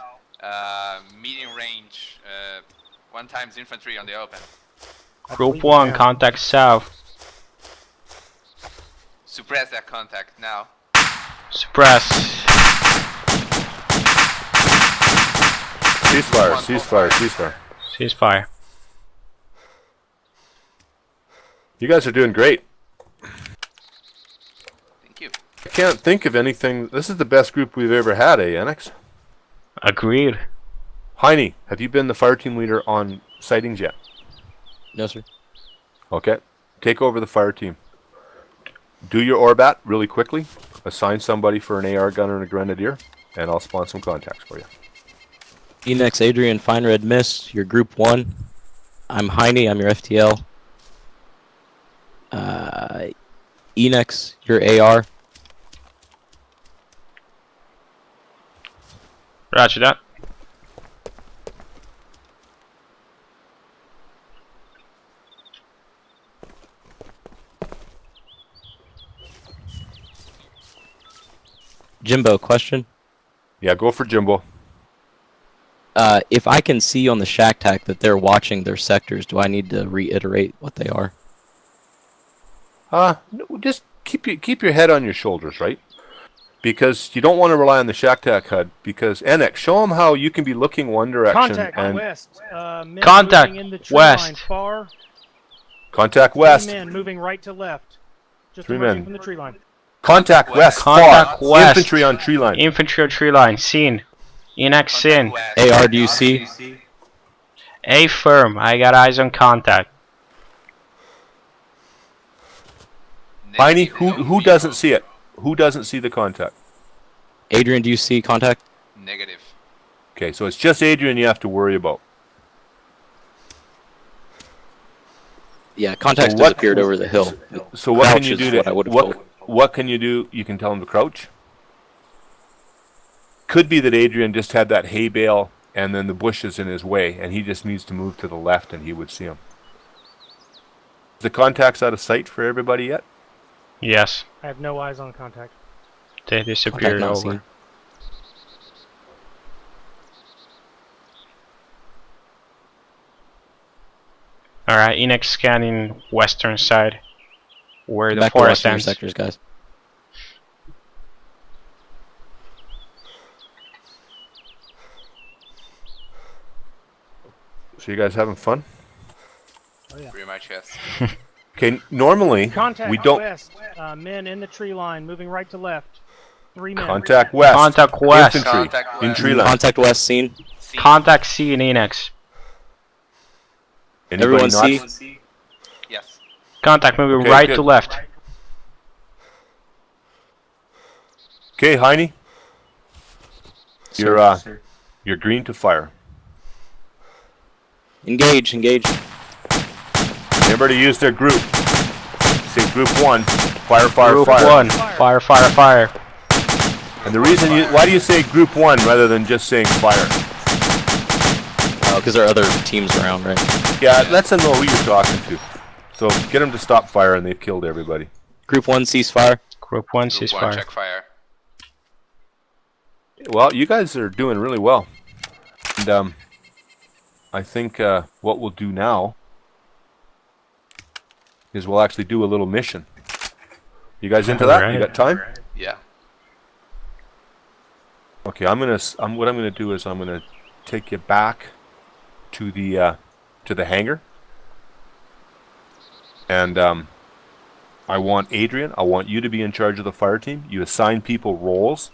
Medium range. 1 times infantry on the open. I Group believe you 1. have- Contact south. Suppress that contact now. Suppress. Ceasefire, ceasefire, ceasefire. Ceasefire. You guys are doing great. Thank you. I can't think of anything. This is the best group we've ever had, Enex? Agreed. Heine, have you been the fire team leader on sightings yet? No, sir. Okay. Take over the fire team. Do your Orbat really quickly. Assign somebody for an AR gunner and a grenadier, and I'll spawn some contacts for you. Enex, Adrian, FineRedMist, your Group 1. I'm Heine, I'm your FTL. Enex, your AR. Roger that. Jimbo, question. Yeah, go for Jimbo. If I can see on the shack tack that they're watching their sectors, do I need to reiterate what they are? No, just keep your head on your shoulders, right? Because you don't want to rely on the shack tack HUD. Because Enex, show them how you can be looking one direction Contact and west. Men Contact moving in the tree west. line far. contact 3 west. men moving right to left. Just 3 emerging men. from the tree line. Contact west. Contact far. west. Infantry on tree line. Infantry on tree line. Seen. Enex seen. West. AR, do you see? A firm. I got eyes on contact. Heine, who doesn't see it? Who doesn't see the contact? Adrian, do you see contact? Negative. Okay, so it's just Adrian you have to worry about. Yeah, contact So what- disappeared over the hill. So what can Crouch you is do to what I would've what can you do? You can tell him to crouch. Could be that Adrian just had that hay bale and then the bush is in his way and he just needs to move to the left and he would see him. The contact's out of sight for everybody yet? Yes. I have no eyes on contact. They Contact disappeared not over. seen. Alright, Enex scanning western side. Where the Back to forest watching your ends. sectors, guys. So you guys having fun? Pretty much, yes. Okay, normally Contact we don't west. Men in the tree line moving right to left. 3 men. contact west. Contact west. Infantry Contact in west. tree line. Contact west seen. Seen. Contact C in Enex. Anybody Everyone not? see? Yes. Contact moving Okay, right good. to left. Okay, Heine, Sir. you're green to fire. Engage, engage. Remember to use their group. Say group 1, fire, fire, Group fire. 1. Fire, fire, fire. And the reason why do you say group 1 rather than just saying fire? Because there are other teams around, right? Yeah, let them know who you're talking to. So get them to stop fire, and they've killed everybody. Group 1 ceasefire. Group 1 Group 1 ceasefire. check fire. Well, you guys are doing really well. And I think what we'll do now is we'll actually do a little mission. You guys into that? You got time? Yeah. Okay, what I'm gonna do is I'm gonna take you back to the hangar, and I want Adrian. I want you to be in charge of the fire team. You assign people roles.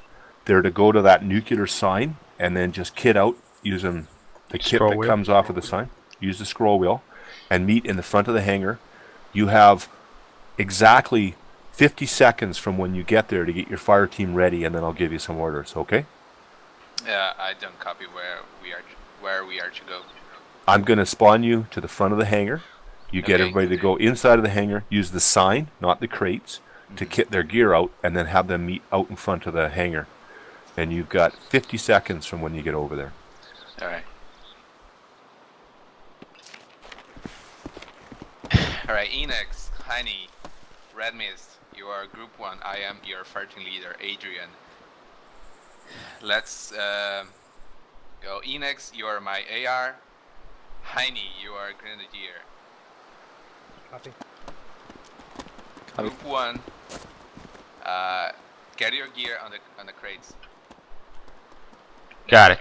They're to go to that nuclear sign and then just kit out using the kit Scroll that wheel. comes off of the sign. Use the scroll wheel and meet in the front of the hangar. You have exactly 50 seconds from when you get there to get your fire team ready, and then I'll give you some orders. Okay? I don't copy where we are to go. I'm going to spawn you to the front of the hangar. You get Okay. everybody to go inside of the hangar, use the sign, not the crates, to kit their gear out, and then have them meet out in front of the hangar. And you've got 50 seconds from when you get over there. All right. All right, Enex, Honey, Redmist, you are Group 1. I am your fire team leader, Adrian. Let's go. Enex, you are my AR. Heine, you are Grenadier. Copy. Group 1, get your gear on the crates. Got it.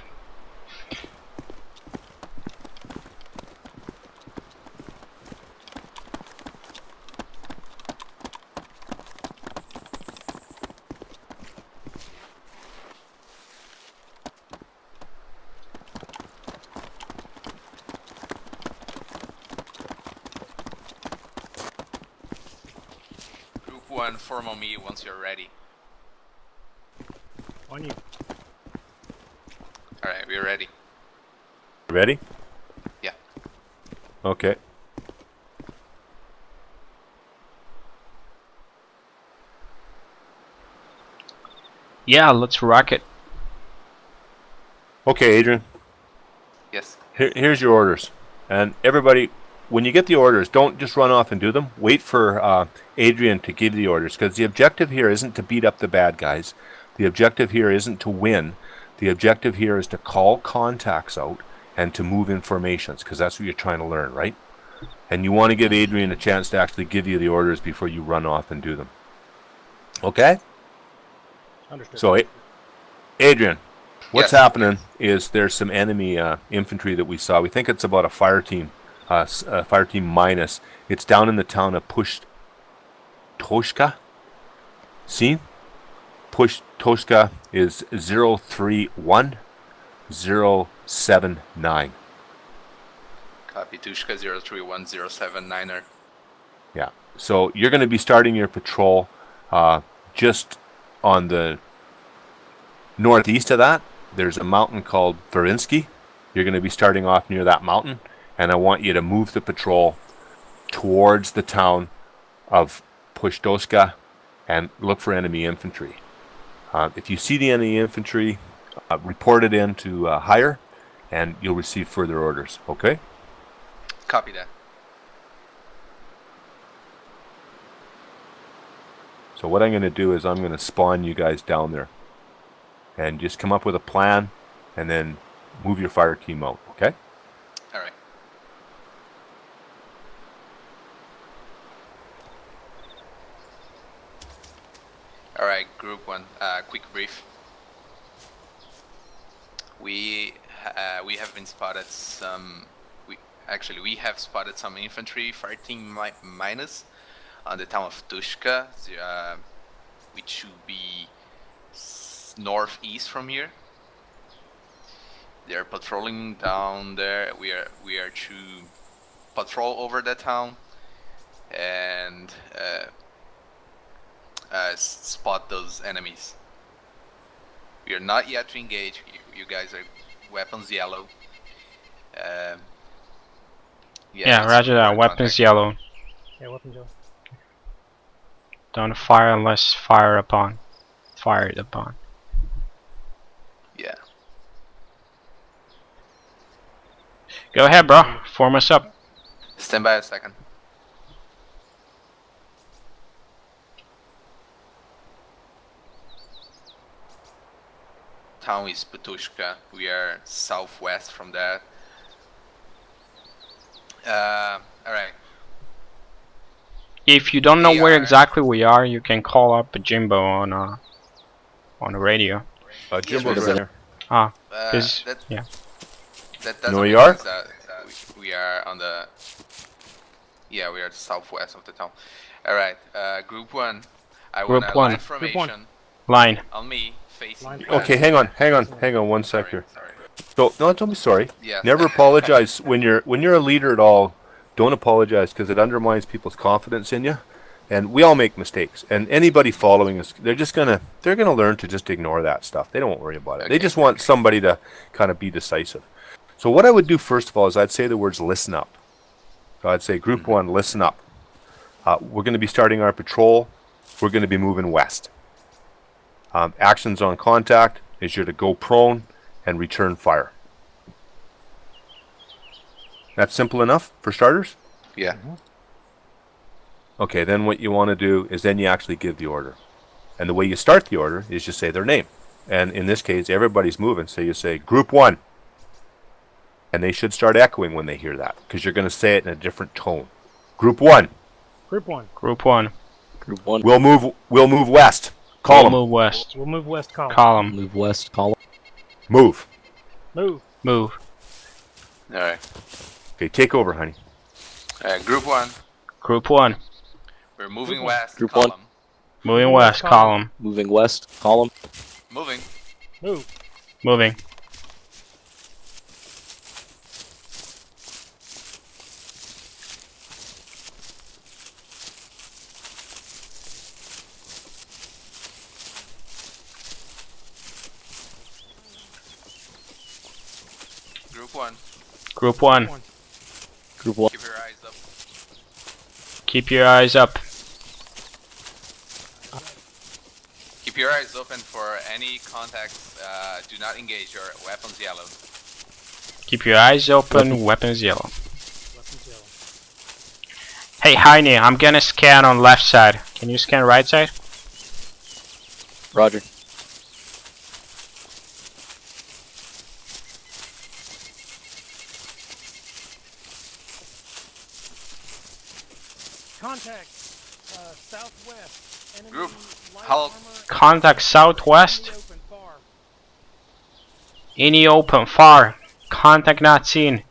Group 1, form on me once you're ready. On you. Alright, we're ready. Ready? Yeah. Okay. Yeah, let's rock it. Okay, Adrian. Yes. Here's your orders. And everybody, when you get the orders, don't just run off and do them. Wait for Adrian to give the orders, because the objective here isn't to beat up the bad guys. The objective here isn't to win. The objective here is to call contacts out and to move informations, because that's what you're trying to learn, right? And you want to give Adrian a chance to actually give you the orders before you run off and do them. Okay? Understood. So, Adrian, what's Yes. happening is there's some enemy infantry that we saw. We think it's about a fire team minus. It's down in the town of Pushtoshka. See? Pushtoshka is 031079. Copy, Tushka 031079er. Yeah. So you're going to be starting your patrol just on the northeast of that. There's a mountain called Verinsky. You're going to be starting off near that mountain, and I want you to move the patrol towards the town of Pushtoshka and look for enemy infantry. If you see the enemy infantry, report it in to hire, and you'll receive further orders. Okay? Copy that. So what I'm going to do is I'm going to spawn you guys down there, and just come up with a plan, and then move your fire team out. Okay? Alright. Alright, Group 1, quick brief. We have been spotted some. We have spotted some infantry fighting minus on the town of Tushka, which should be northeast from here. They are patrolling down there. We are to patrol over the town and spot those enemies. We are not yet to engage. You guys are weapons yellow. Yeah, roger that. Weapons yellow. Yeah, weapons yellow. Don't fire unless fired upon. Yeah. Go ahead, bro. Form us up. Stand by a second. town is Petushka. We are southwest from that. Alright. If you don't know We where are- exactly we are, you can call up Jimbo on the radio. Jimbo's Yes, right here. Is- That yeah. doesn't where make you are? sense that we are on the... Yeah, we are southwest of the town. Alright, group 1. I Group want a one. line Group one. formation Line. on me, facing Line west. Okay, hang on one sec here. Sorry. So, no, don't be sorry. Yes. Never apologize when you're a leader at all. Don't apologize because it undermines people's confidence in you. And we all make mistakes. And anybody following us, they're gonna learn to just ignore that stuff. They don't worry about it. They Okay. just want somebody to kind of be decisive. So what I would do first of all is I'd say the words "listen up." So I'd say, Group 1, listen up. We're going to be starting our patrol. We're going to be moving west. Actions on contact is you're to go prone and return fire. That's simple enough for starters? Yeah. Okay, then what you want to do is then you actually give the order. And the way you start the order is you say their name. And in this case, everybody's moving, so you say, Group 1. And they should start echoing when they hear that, because you're going to say it in a different tone. Group 1. Group 1. Group 1. Group 1. We'll move west. Call We'll them. move west. We'll move west column. Column. Move west. Column. Move. Move. Move. Alright. Okay, take over, honey. Group 1. Group 1. We're moving Group one. west. Group column. one. Moving west. Column. Moving west. Column. Moving. Move. Moving. Group 1. Group 1. Group 1. Keep your eyes up. Keep your eyes up. Keep your eyes open for any contacts. Do not engage your weapons yellow. Keep your eyes open. Weapons yellow. Weapons yellow. Hey, Heine, I'm gonna scan on left side. Can you scan right side? Roger. Contact. Southwest. Enemy Group, light halt. armor, Contact southwest. enemy open far. Any open far. Contact not seen.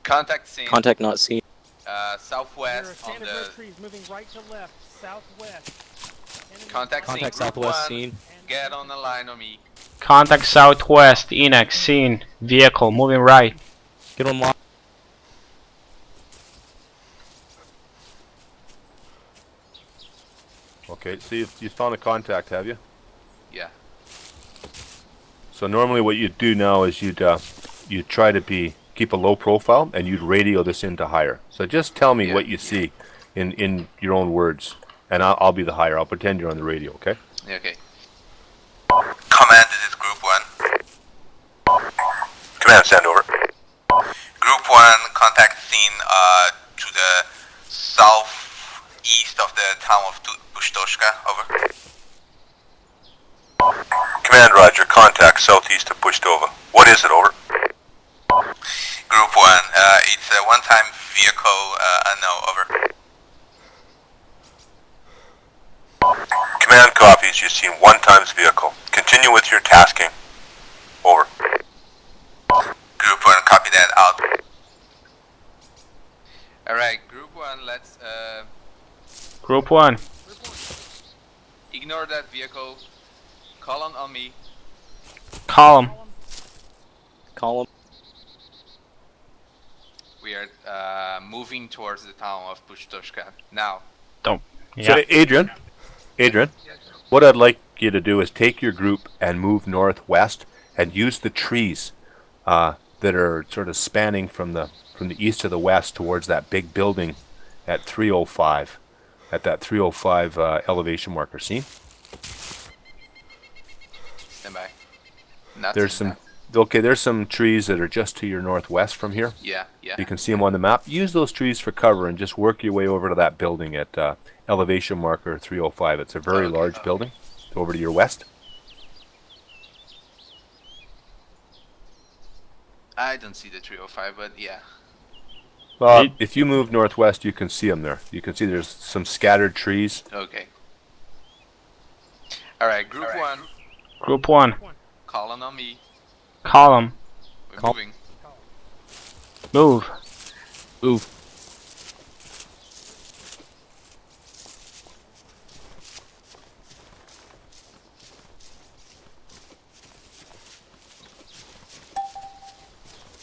Contact scene. Contact not seen. There are Southwest on standard the... red trees moving right to left. Southwest. Enemy Contact light scene. Contact Group southwest 1. seen. and Get on the line on me. Contact southwest. Enex seen. Vehicle moving right. Get on lock. Okay, so you found a contact, have you? Yeah. So normally what you'd do now is you'd try to keep a low profile and you'd radio this into higher. So just tell me Yeah, what you see in your own words, and I'll be the higher. I'll pretend you're on the radio, okay? Okay. Command, this is Group 1. Command, stand over. Group 1, contact scene to the southeast of the town of Pushtoshka. Over. Command, roger. Contact southeast of Pushtova. What is it, over? Group 1, it's a one-time vehicle, unknown. Over. Command copies. You've seen one times vehicle. Continue with your tasking. Over. Group 1, copy that, out. Alright, Group 1, let's Group 1. ignore that vehicle. Call on me. Column. Column. We are moving towards the town of Pushtoshka. Now. Yeah. So Adrian, what I'd like you to do is take your group and move northwest and use the trees that are sort of spanning from the east to the west towards that big building at 305, at that 305 elevation marker. See? Stand by. Not There's seen there's some trees that are just to your northwest from here. that. Yeah. You can see them on the map. Use those trees for cover and just work your way over to that building at elevation marker 305. It's a very Okay. large building. It's over to your west. I don't see the 305, but yeah. If you move northwest, you can see them there. You can see there's some scattered trees. Okay. Alright, group 1. Group 1. Column on me. Column. We're Col- moving. Move. Move.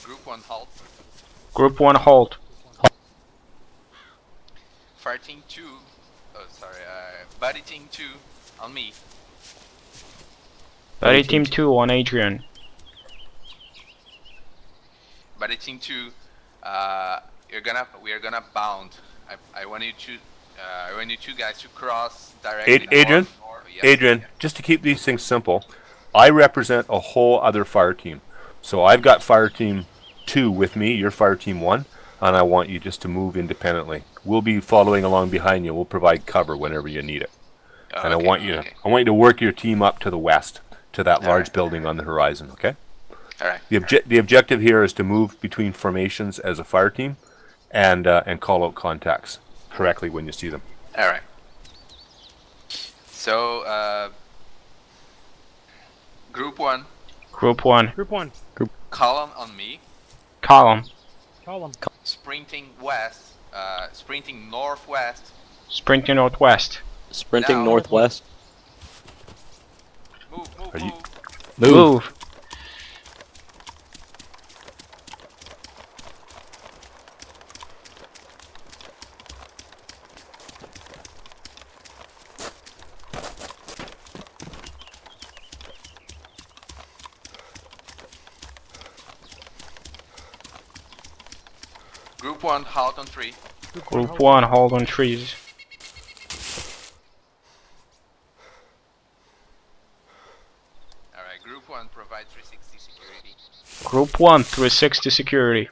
Group 1 halt. Group 1 halt. Fire team 2. Oh, sorry. Buddy team 2 on me. Buddy team 2 on Adrian. Buddy team 2. We are gonna bound. I want you to. I want you two guys to cross directly. Adrian? north. Yes. Adrian, just to keep these things simple, I represent a whole other fire team. So I've got fire team 2 with me, you're fire team 1, and I want you just to move independently. We'll be following along behind you. We'll provide cover whenever you need it. And I want you to work your team up to the west, to that large building on the horizon, okay? All right. The objective here is to move between formations as a fire team and call out contacts correctly when you see them. All right. So, group 1. Group 1. Group 1. Column on me. Column. Column. Sprinting west. Sprinting northwest. Sprinting northwest. Sprinting Now. northwest. Move, move, Are you- move. Move. Group 1 halt on 3. Group 1 hold on trees. All right. Group 1 provide 360 security. Group 1 360 security.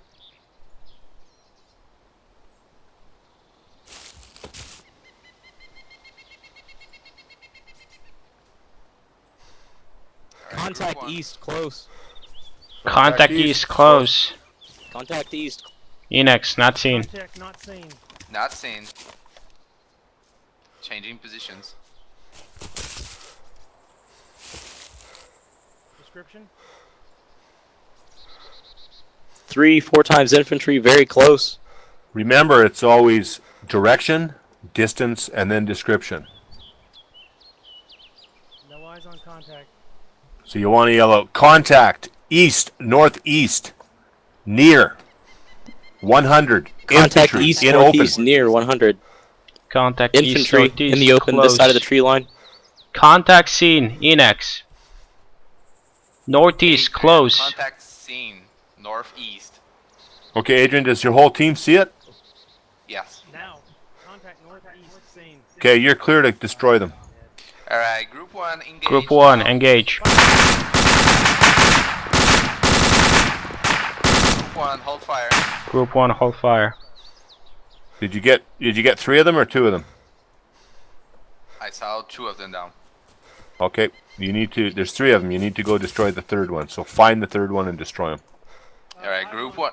All right, Contact group 1. east, close. Contact east close. Contact east. Enex not seen. Contact not seen. Not seen. Changing positions. Description. 3-4 times infantry, very close. Remember, it's always direction, distance, and then description. No eyes on contact. So you want to yell out, contact, east, northeast, near, 100, Contact infantry, east, in northeast, open. near 100. Contact east Infantry northeast in the open, this close. side of the tree line. Contact seen. Enex. Northeast Adrian, close. Contact seen. Northeast. Okay, Adrian, does your whole team see it? Yes. Now. Contact northeast seen. Okay, you're clear to destroy them. All right. Group 1 engage. Group 1 now. engage. Group 1 hold fire. Group 1 hold fire. Did you get 3 of them or 2 of them? I saw 2 of them down. Okay, there's 3 of them. You need to go destroy the 3rd one. So find the 3rd one and destroy him. All right. Group 1.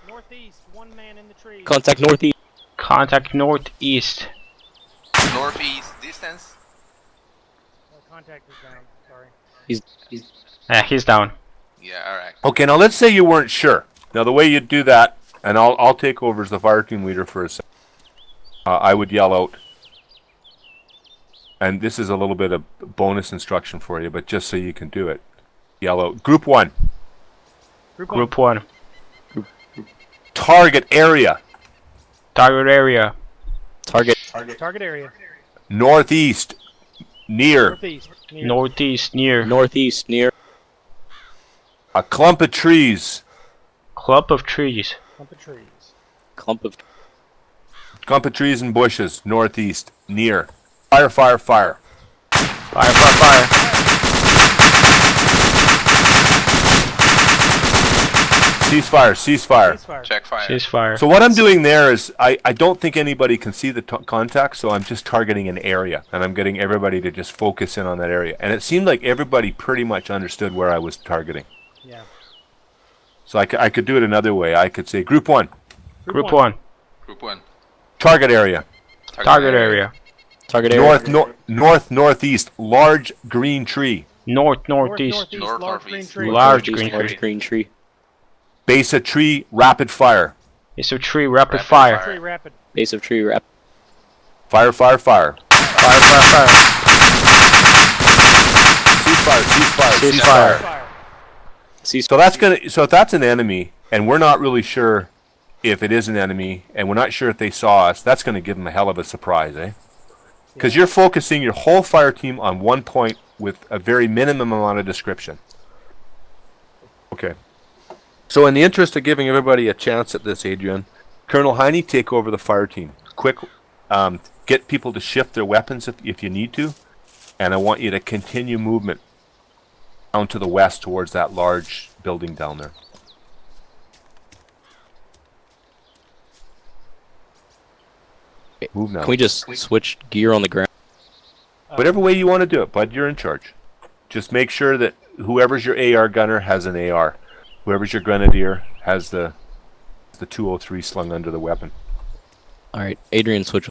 Northeast. One man in the trees. Contact northeast. Contact northeast. Northeast distance. Contact is down. Sorry. He's down. Yeah. All right. Okay, now let's say you weren't sure. Now the way you do that, and I'll take over as the fire team leader for a second. I would yell out, and this is a little bit of bonus instruction for you, but just so you can do it. Yell out, Group 1, Group 1. target area, Target area. Target. Target area. northeast, near, Northeast. Near. Northeast near. Northeast, near. a clump of trees, Clump of trees. Clump of trees. Clump of and bushes, northeast, near. Fire, fire, fire. Fire, fire, fire. Ceasefire, ceasefire. Ceasefire. Check fire. Ceasefire. So what I'm doing there is, I don't think anybody can see the contact, so I'm just targeting an area, and I'm getting everybody to just focus in on that area. And it seemed like everybody pretty much understood where I was targeting. Yeah. So I could do it another way. I could say Group 1, Group 1. Group 1. target area. Target area. Target area. Northeast, large green tree. Northeast. North, large green northeast. tree. Large Northeast, green large tree. green tree. Base of tree, rapid fire. It's a tree. Rapid Rapid fire. Tree rapid. Base of tree wrap. Fire, fire, fire. Fire, fire, fire. Ceasefire, ceasefire, Ceasefire. Fire. So if that's an enemy, and we're not really sure if it is an enemy, and we're not sure if they saw us, that's going to give them a hell of a surprise, eh? Because you're focusing your whole fire team on one point with a very minimum amount of description. Okay. So in the interest of giving everybody a chance at this, Adrian, Colonel Heine, take over the fire team. Quick, get people to shift their weapons if you need to, and I want you to continue movement down to the west towards that large building down there. Move now. Can we just switch gear on the ground? Whatever way you want to do it, bud, you're in charge. Just make sure that whoever's your AR gunner has an AR. Whoever's your grenadier has the 203 slung under the weapon. All right, Adrian, switch.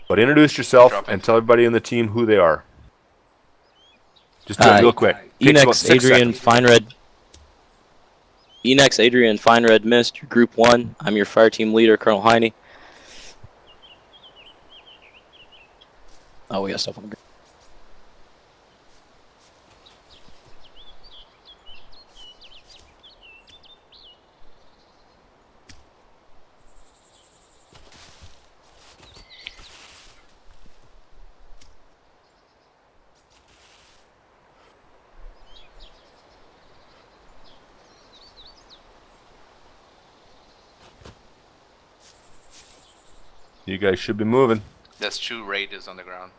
But introduce yourself Drop it. and tell everybody in the team who they are. Just do it real quick. Takes about Enex, 6 Adrian, seconds. FineRed. Enex, Adrian, FineRedMist. Your Group 1. I'm your fire team leader, Colonel Heine. Oh, we got stuff on the ground. You guys should be moving. There's 2 raiders on the ground.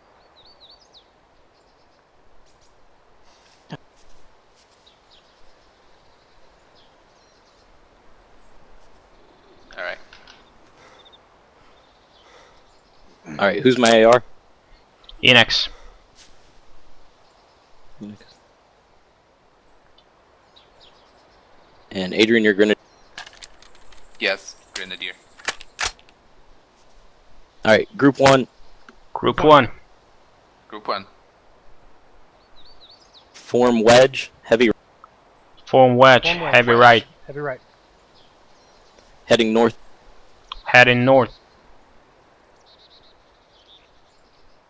Alright. All right, who's my AR? Enex. And Adrian, you're gonna. Yes, Grenadier. All right, Group 1. Group 1. Group 1. Form wedge. Heavy. Form wedge. Form wedge. Heavy right. Heavy right. Heading north. Heading north.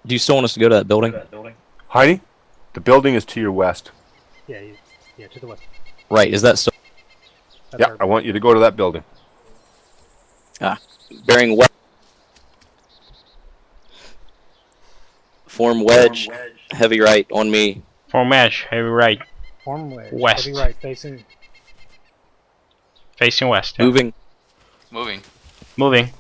Do you still want us to go to that building? Heine, the building is to your west. Yeah, to the west. Right. Is that still That's Yeah, our- I want you to go to that building. bearing west? Form wedge. Heavy right on me. Form wedge. Heavy right. Form wedge. West. Heavy right, facing. Facing west. Yeah. Moving. Moving. Moving.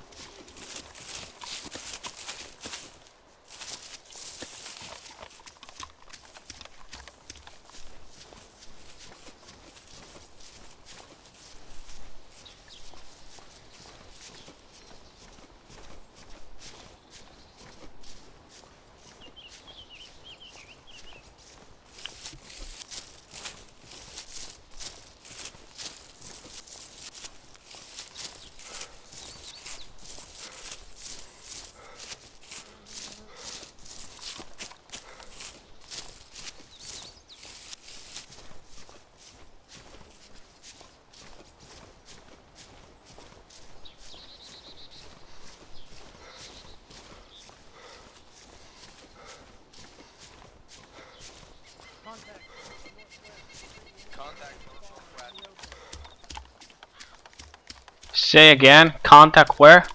Say again. Contact where?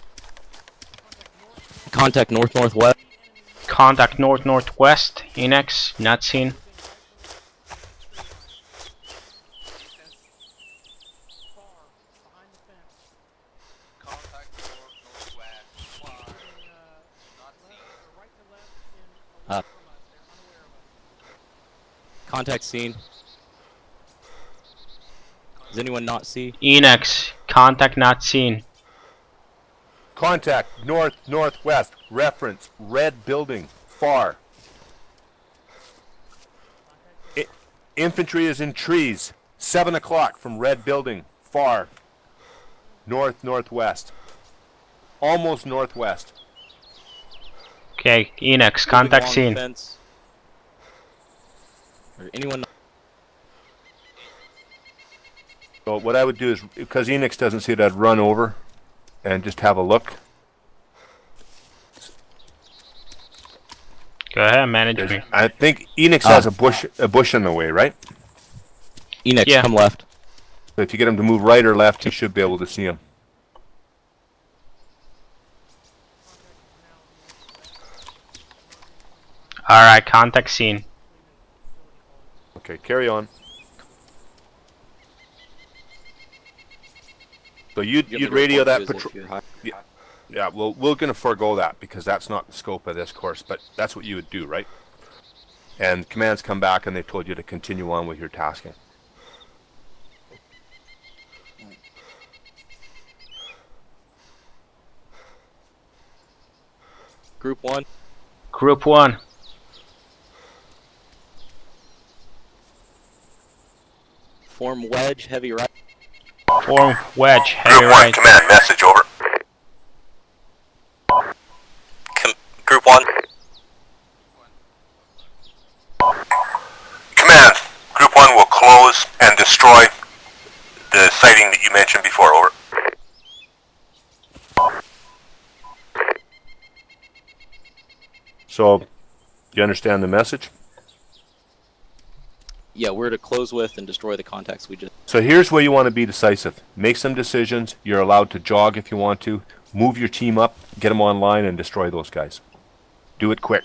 Contact north-northwest. Contact north-northwest. Enex. Not seen. Contact northwest. Not seen. Contact scene. Does anyone not see? Enex. Contact not seen. Contact northwest. Reference red building far. Infantry is in trees. 7 o'clock from red building, far. Northwest. Almost northwest. Okay, enex, Moving contact along scene. fence. Or anyone? So what I would do is, because Enix doesn't see it, I'd run over and just have a look. Go ahead, manage me. I think Enix has a bush in the way, right? Enex, Yeah. come left. So if you get him to move right or left, you should be able to see him. Alright, contact scene. Okay, carry on. So you'd radio that patrol. Yeah, well, we're going to forego that because that's not the scope of this course, but that's what you would do, right? And commands come back and they told you to continue on with your tasking. Group 1. Group 1. Form wedge, heavy right. Form wedge, heavy Group 1, right. command, message, over. Group 1. Command, Group 1 will close and destroy the sighting that you mentioned before, over. So, you understand the message? Yeah, we're to close with and destroy the contacts we just... So here's where you want to be decisive. Make some decisions. You're allowed to jog if you want to. Move your team up, get them online, and destroy those guys. Do it quick.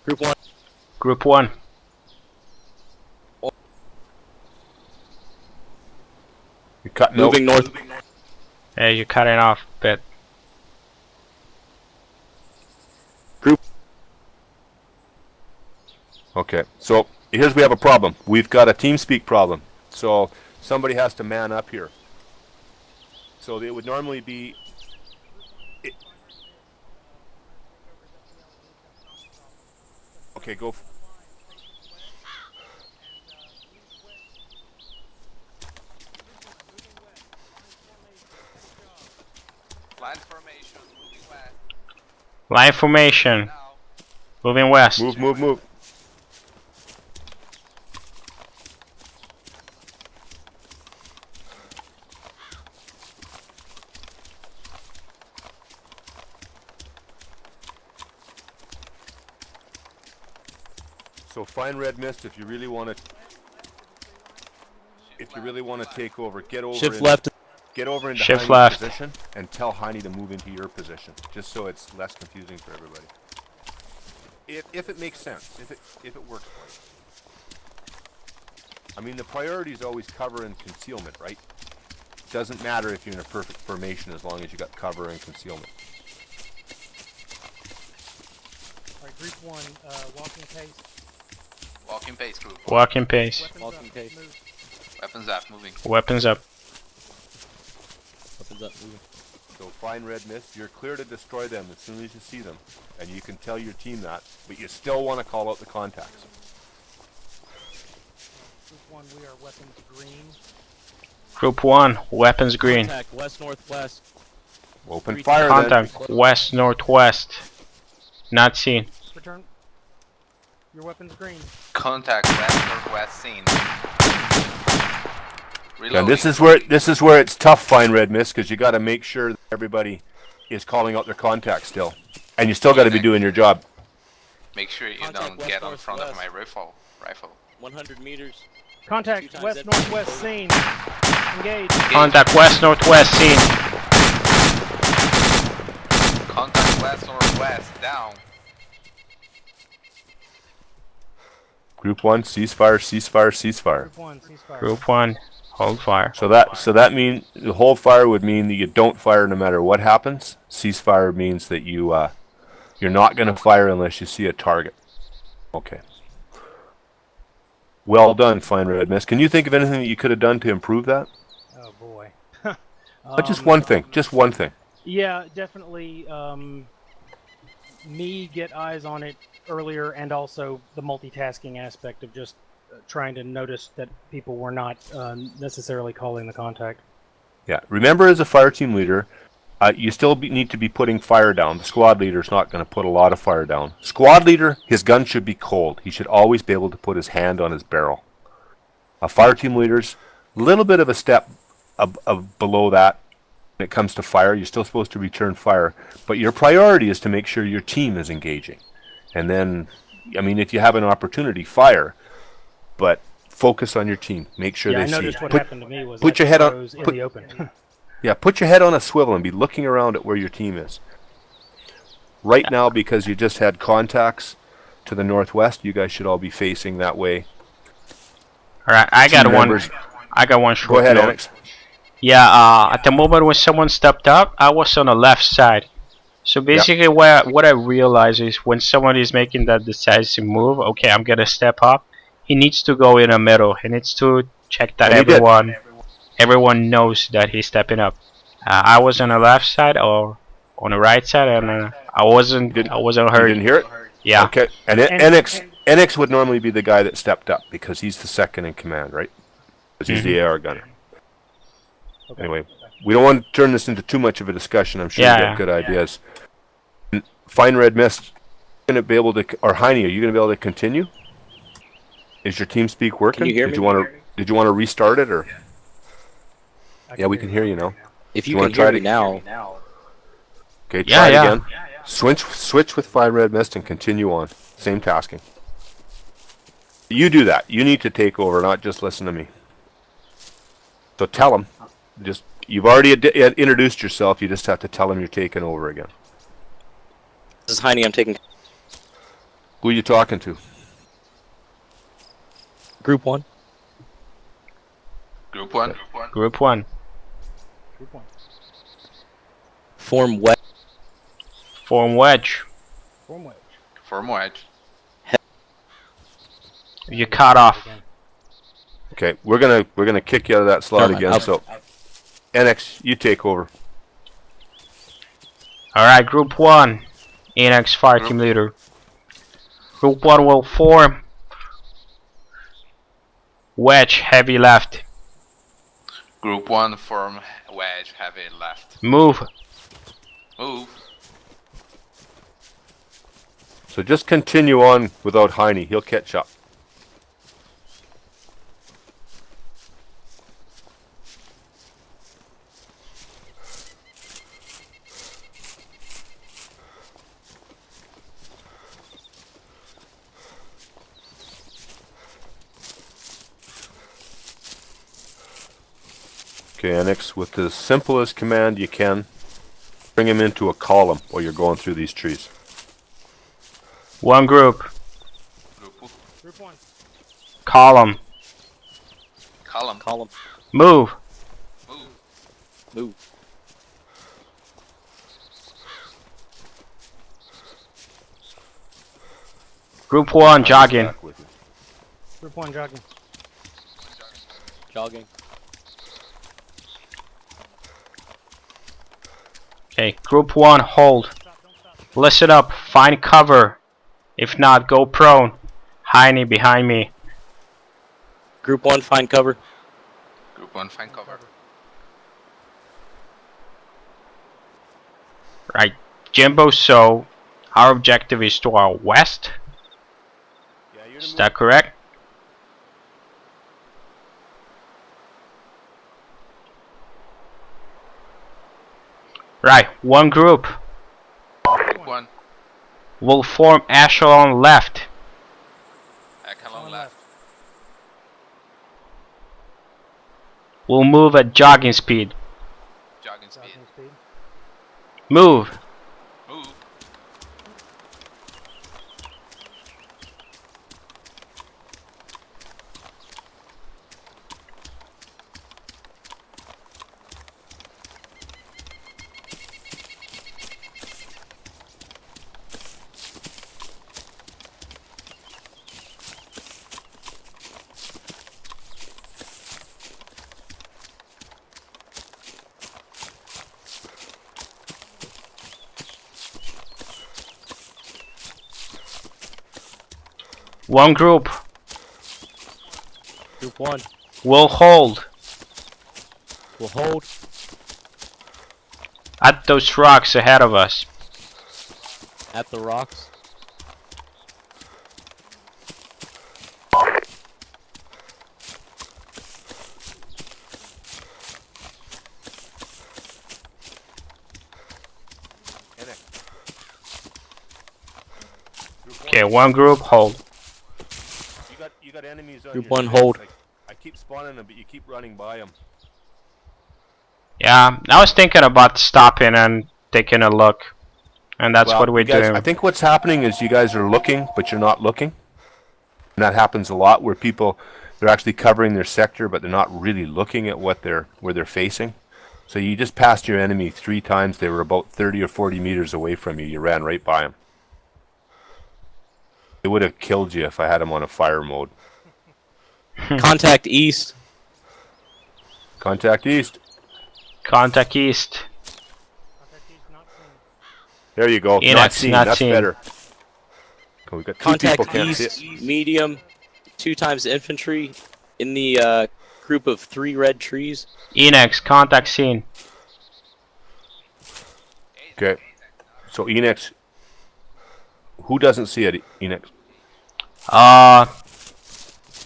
Group 1. Group 1. You're cutting Moving out. north. Yeah, you're cutting off a bit. Okay, so here's we have a problem. We've got a TeamSpeak problem. So somebody has to man up here. So it would normally be... Okay, go... Line formation, moving west. Line formation. Now, Moving west. Move. So FineRedMist, if you really want to take over, get over Shift in, left. get over into Shift Heine's left. position and tell Heine to move into your position, just so it's less confusing for everybody. If it makes sense, if it works for you. I mean, the priority is always cover and concealment, right? Doesn't matter if you're in a perfect formation as long as you got cover and concealment. Alright, group 1, walking pace. walking pace, group. Walking pace. Weapons Walking up, pace. move. Weapons up, moving. Weapons up. Weapons up, moving. So FineRedMist, you're clear to destroy them as soon as you see them. And you can tell your team that, but you still want to call out the contacts. Group 1, we are weapons green. Group 1, weapons green. Contact west northwest. Open Three fire Contact then. west northwest. Not seen. Return. Your weapons green. Contact west northwest scene. Reloading. And this is where it's tough, FineRedMist, because you got to make sure that everybody is calling out their contacts still, and you still got to be doing your job. Make sure you Contact don't west get on front of northwest. my rifle. 100 meters. Contact 2 times west that- northwest scene. Engage. Contact west northwest scene. Contact west northwest, down. Group 1, ceasefire. Group 1, ceasefire. Group 1, hold fire. So that means the whole fire would mean that you don't fire no matter what happens. Ceasefire means that you're not going to fire unless you see a target. Okay. Well done, FineRedMist. Can you think of anything that you could have done to improve that? Oh boy. Just one thing. Just one thing. Yeah, definitely. Me get eyes on it earlier, and also the multitasking aspect of just trying to notice that people were not necessarily calling the contact. Yeah. Remember, as a fire team leader, you still need to be putting fire down. The squad leader's not going to put a lot of fire down. Squad leader, his gun should be cold. He should always be able to put his hand on his barrel. A fire team leader's a little bit of a step below that when it comes to fire. You're still supposed to return fire, but your priority is to make sure your team is engaging. And then, I mean, if you have an opportunity, fire, but focus on your team. Make sure Yeah, they I see noticed you. what happened to me was put I your head on- froze in put- the open. Yeah, put your head on a swivel and be looking around at where your team is. Right now, because you just had contacts to the northwest, you guys should all be facing that way. All right, I got Team one. members- I got one Go short ahead, note. Enex. Yeah, at the moment when someone stepped up, I was on the left side. So basically, what I realize is when someone is making that decisive move, okay, I'm gonna step up. He needs to go in the middle. He needs to check that And he did. everyone knows that he's stepping up. I was on the left side or on the right side, and I wasn't You heard. didn't hear it? Yeah. Okay. And, Enex would normally be the guy that stepped up because he's the second in command, right? Because he's the AR gunner. Okay. Anyway, we don't want to turn this into too much of a discussion. I'm sure Yeah, you yeah. got good ideas. FineRedMist, going to be able to, or Heine, are you going to be able to continue? Is your team speak working? Can you hear Did me? you want to restart it or? I Yeah, we can hear you now. If You you wanna can try hear to- me now, Okay, Yeah, try it yeah. again. Switch with FineRedMist and continue on. Same tasking. You do that. You need to take over, not just listen to me. So tell them. You've already introduced yourself. You just have to tell them you're taking over again. this is Heine. I'm taking Who are you talking to? Group 1. Group 1. Group 1. Group one. Form wet. Form wedge. Form wedge. Form wedge. You cut off. Again. Okay, we're gonna kick you out of that slot Never mind, again. I'll- So, Enex, you take over. All right, Group 1. Enex fire team leader. Group 1 will form wedge heavy left. Group 1 form wedge heavy left. Move. Move. So just continue on without Heine. He'll catch up. Okay, Annex, with the simplest command you can, bring him into a column while you're going through these trees. One group. Group one. Column. Column. Column. Move. Move. Move. Group 1 jogging. Back with you. Group one jogging. Jogging. Okay, Group 1 hold. Listen up. Find cover. If not, go prone. Heine behind me. Group 1, find cover. Group 1 find cover. Right. Jimbo, so our objective is to our west. Is that correct? Right. One group Group 1. will form echelon left. Echelon left. Will move at jogging speed. Jogging speed. Jogging speed. Move. Move. One group 1. We'll hold We'll hold. at those rocks ahead of us. At the rocks. Okay, one group, hold. You got enemies on Group your 1, six. hold. I keep spawning them, but you keep running by them. Yeah, I was thinking about stopping and taking a look. And that's what we guys, do. I think what's happening is you guys are looking, but you're not looking. And that happens a lot where people, they're actually covering their sector, but they're not really looking at where they're facing. So you just passed your enemy 3 times. They were about 30 or 40 meters away from you. You ran right by them. They would have killed you if I had them on a fire mode. Contact east. Contact east. Contact east. Contact east not seen. There you go. Enex, Not seen. not That's seen. better. Okay, we got 2 Contact people can't see east. it. Medium. 2 times infantry. In the group of 3 red trees. Enex, contact scene. Okay. So Enex. Who doesn't see it, Enex?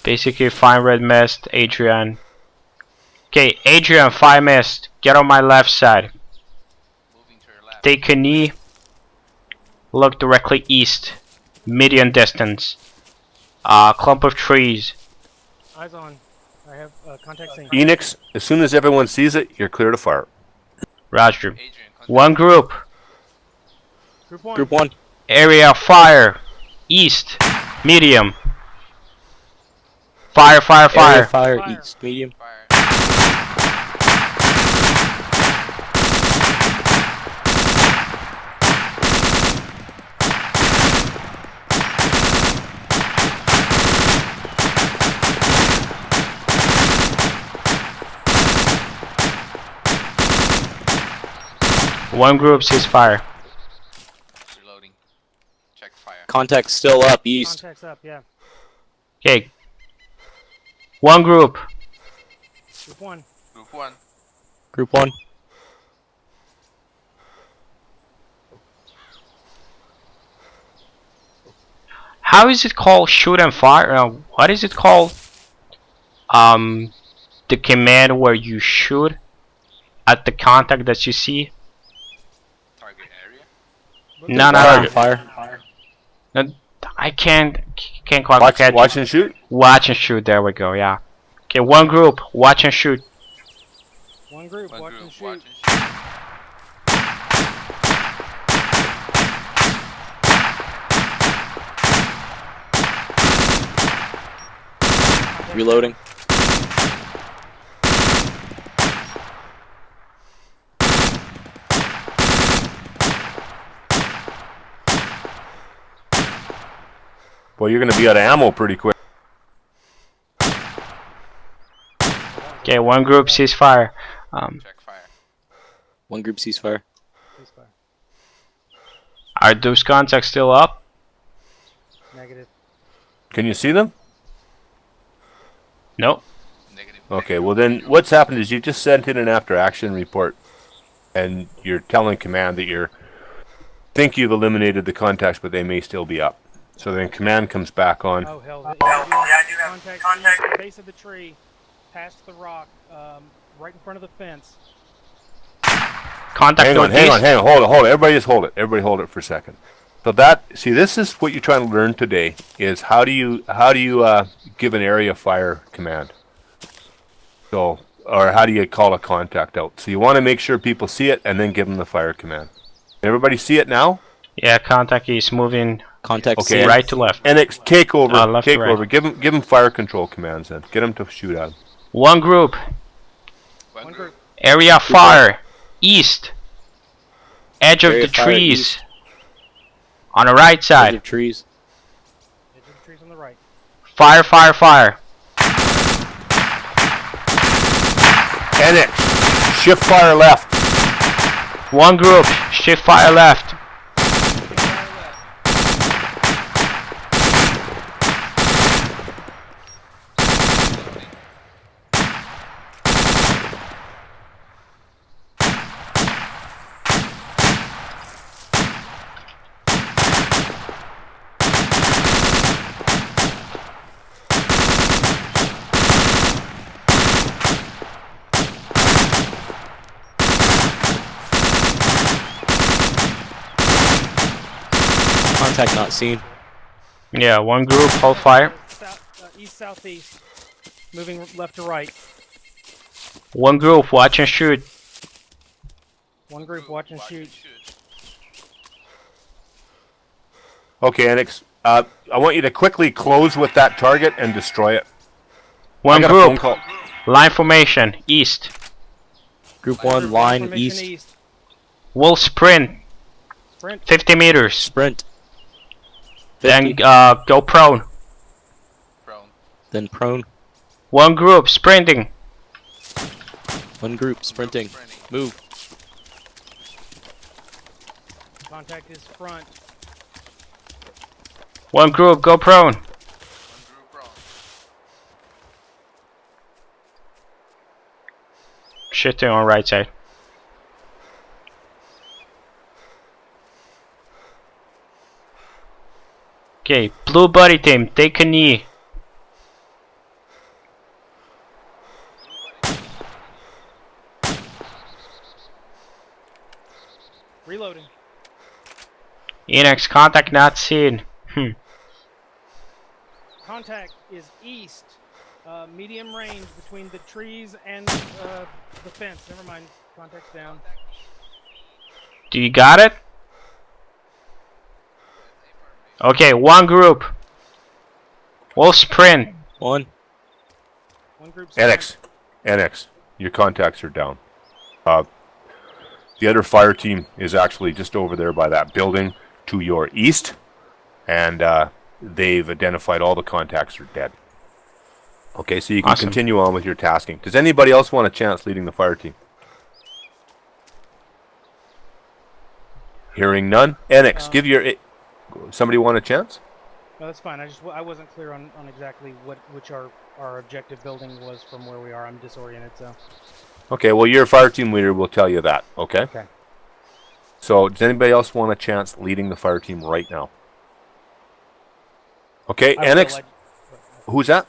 Basically FineRedMist, Adrian. Okay, Adrian, FineRedMist, get on my left side. Moving to your left. Take a knee. Look directly east. Medium distance. Clump of trees. Eyes on. I have contact scene. Enex, as soon as everyone sees it, you're clear to fire. Roger. Adrian, contact. One group. Group 1. Group 1. Area fire. East. Medium. Fire, fire, Area fire. fire. Fire. East. Medium. Fire. One group sees fire. Reloading. Check fire. Contact still up. East. Contacts up, yeah. Okay. One group. Group 1. Group 1. Group 1. How is it called? Shoot and fire? What is it called? The command where you shoot at the contact that you see. Target area. No, no, Target. Fire. no. I can't quite Watch, catch it. watch and shoot. Watch and shoot. There we go. Yeah. Okay, one group. Watch and shoot. One group. One Watch group. and shoot. Watch and shoot. Reloading. Well, you're going to be out of ammo pretty quick. Okay, one group sees fire. Check fire. One group ceasefire. Ceasefire. Are those contacts still up? Negative. Can you see them? Nope. Negative. Okay, well then what's happened is you just sent in an after action report and you're telling command that you think you've eliminated the contacts, but they may still be up. So then command comes back on. Oh, hell. Yeah, I do have contact at the base of the tree, past the rock, right in front of the fence. Contact Hang on, northeast. hold it. Everybody just hold it. Everybody hold it for a second. So see, this is what you're trying to learn today, is how do you give an area fire command? So, or how do you call a contact out? So you want to make sure people see it and then give them the fire command. Everybody see it now? Yeah, contact is moving Contact Okay. scene. right to left. NX, take over. Left to Take right. over. Give them fire control commands then. Get them to shoot at 'em. One group. One group. Area fire. East. Edge of Area the fire trees. east. On the right Edge side. of trees. Edge of the trees on the right. Fire, fire, fire. NX, shift fire left. One group. Shift fire left. Contact not seen. Yeah, one group, hold fire. East southeast, moving left to right. One group, watch and shoot. One group watch and shoot. Okay, Enex. I want you to quickly close with that target and destroy it. One I got a phone group, call. line formation, east. Group 1, line Formation east. We'll sprint, Sprint. 50 meters. Sprint. Then 50. go prone. Prone. Then prone. One group, sprinting. One group sprinting. Move. Contact is front. One group, go prone. One group prone. Shifting on right side. Okay, blue buddy team, take a knee. Reloading. Enex contact not seen. Contact is east. Medium range between the trees and the fence. Never mind. Contact's down. Do you got it? Okay, one group. We'll sprint. One. One group. Annex, your contacts are down. The other fire team is actually just over there by that building to your east, and they've identified all the contacts are dead. Okay, so you can Awesome. continue on with your tasking. Does anybody else want a chance leading the fire team? Hearing none. Annex, give your... Somebody want a chance? No, that's fine. I wasn't clear on exactly which our objective building was from where we are. I'm disoriented, so. Okay, well, your fire team leader will tell you that, okay? Okay. So, does anybody else want a chance leading the fire team right now? Okay, I Annex, will, who's that?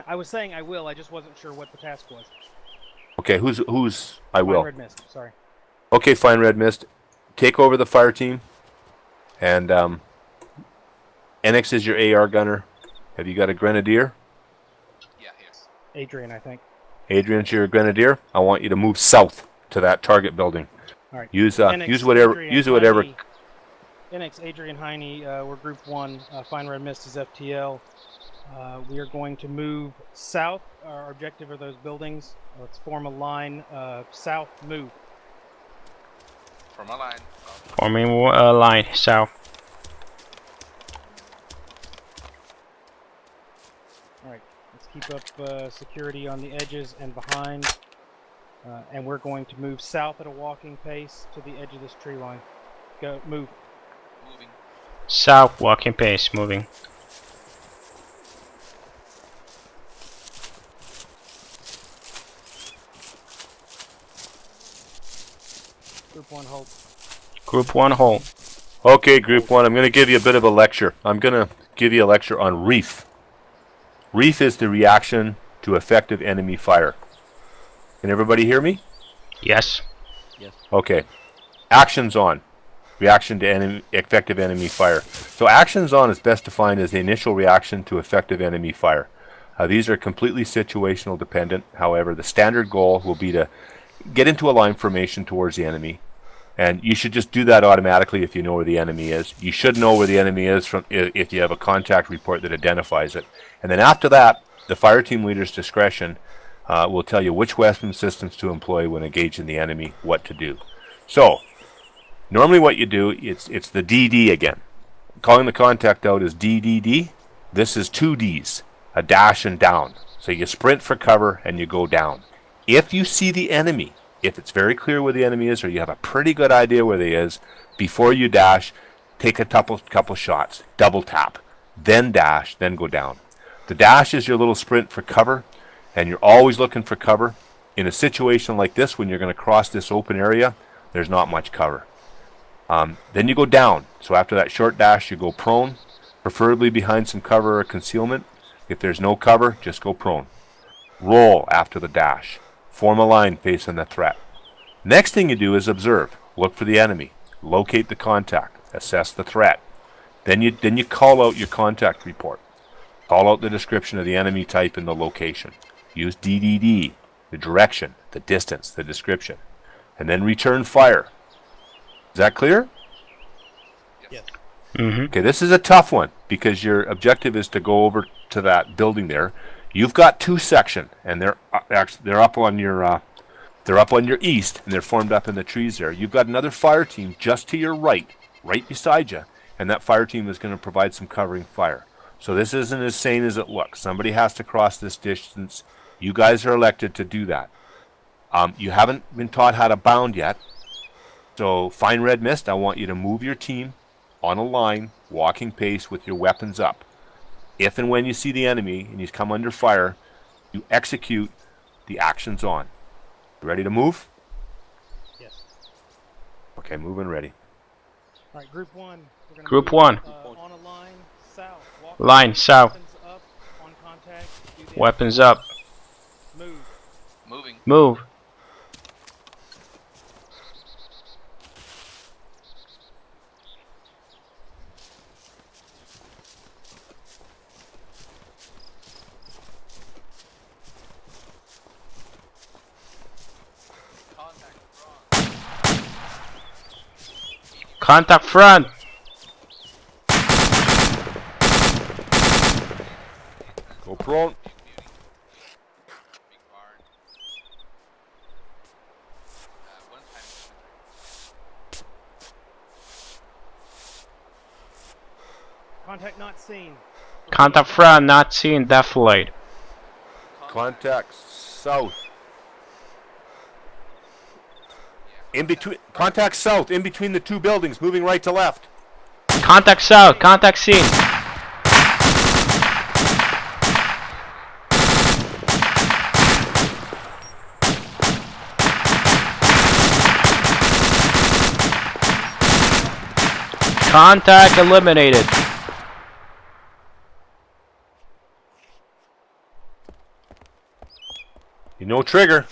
I was saying I will. I just wasn't sure what the task was. Okay, who's I will. FineRedMist. Sorry. Okay, FineRedMist, take over the fire team, and Annex is your AR gunner. Have you got a grenadier? Yeah, yes. Adrian, I think. Adrian's your grenadier. I want you to move south to that target building. All right. Use Enex, whatever. Adrian, Use whatever. Heine, Enex, Adrian, Heine. We're Group 1. FineRedMist is FTL. We are going to move south. Our objective are those buildings. Let's form a line. South, move. From a line. Forming a line, south. All right. Let's keep up security on the edges and behind. And we're going to move south at a walking pace to the edge of this tree line. Go, move. Moving. South, walking pace, moving. Group 1, hold. Group 1, hold. Okay, Group 1, I'm going to give you a bit of a lecture. I'm going to give you a lecture on reef. Reef is the reaction to effective enemy fire. Can everybody hear me? Yes. Okay. Actions on. Reaction to effective enemy fire. So actions on is best defined as the initial reaction to effective enemy fire. These are completely situational dependent. However, the standard goal will be to get into a line formation towards the enemy. And you should just do that automatically if you know where the enemy is. You should know where the enemy is from if you have a contact report that identifies it. And then after that, the fire team leader's discretion will tell you which weapon systems to employ when engaging the enemy, what to do. So, normally what you do, it's the DD again. Calling the contact out is DDD. This is 2 Ds, a dash and down. So you sprint for cover and you go down. If you see the enemy, if it's very clear where the enemy is or you have a pretty good idea where they is, before you dash, take a couple shots, double tap, then dash, then go down. The dash is your little sprint for cover, and you're always looking for cover. In a situation like this, when you're going to cross this open area, there's not much cover. Then you go down. So after that short dash, you go prone, preferably behind some cover or concealment. If there's no cover, just go prone. Roll after the dash. Form a line facing the threat. Next thing you do is observe. Look for the enemy. Locate the contact. Assess the threat. Then you call out your contact report. Call out the description of the enemy type and the location. Use DDD, the direction, the distance, the description, and then return fire. Is that clear? Yes. Mm-hmm. Okay, this is a tough one because your objective is to go over to that building there. You've got two sections, and they're up on your east, and they're formed up in the trees there. You've got another fire team just to your right beside you, and that fire team is going to provide some covering fire. So this isn't as sane as it looks. Somebody has to cross this distance. You guys are elected to do that. You haven't been taught how to bound yet. So FineRedMist, I want you to move your team on a line, walking pace with your weapons up. If and when you see the enemy and he's come under fire, you execute the actions on. You ready to move? Yes. Okay, move and ready. All right, group one. We're gonna Group move, one. on a line south. Walk Line south. Weapons up. On contact. Do the Weapons up. Move. Moving. Move. Contact front. Go prone. Big barn. One time. Contact not seen. Contact front. Not seen. Defilade. Contact south. In between, contact south, in between the two buildings, moving right to left. Contact south. Contact seen. Contact eliminated. You know trigger.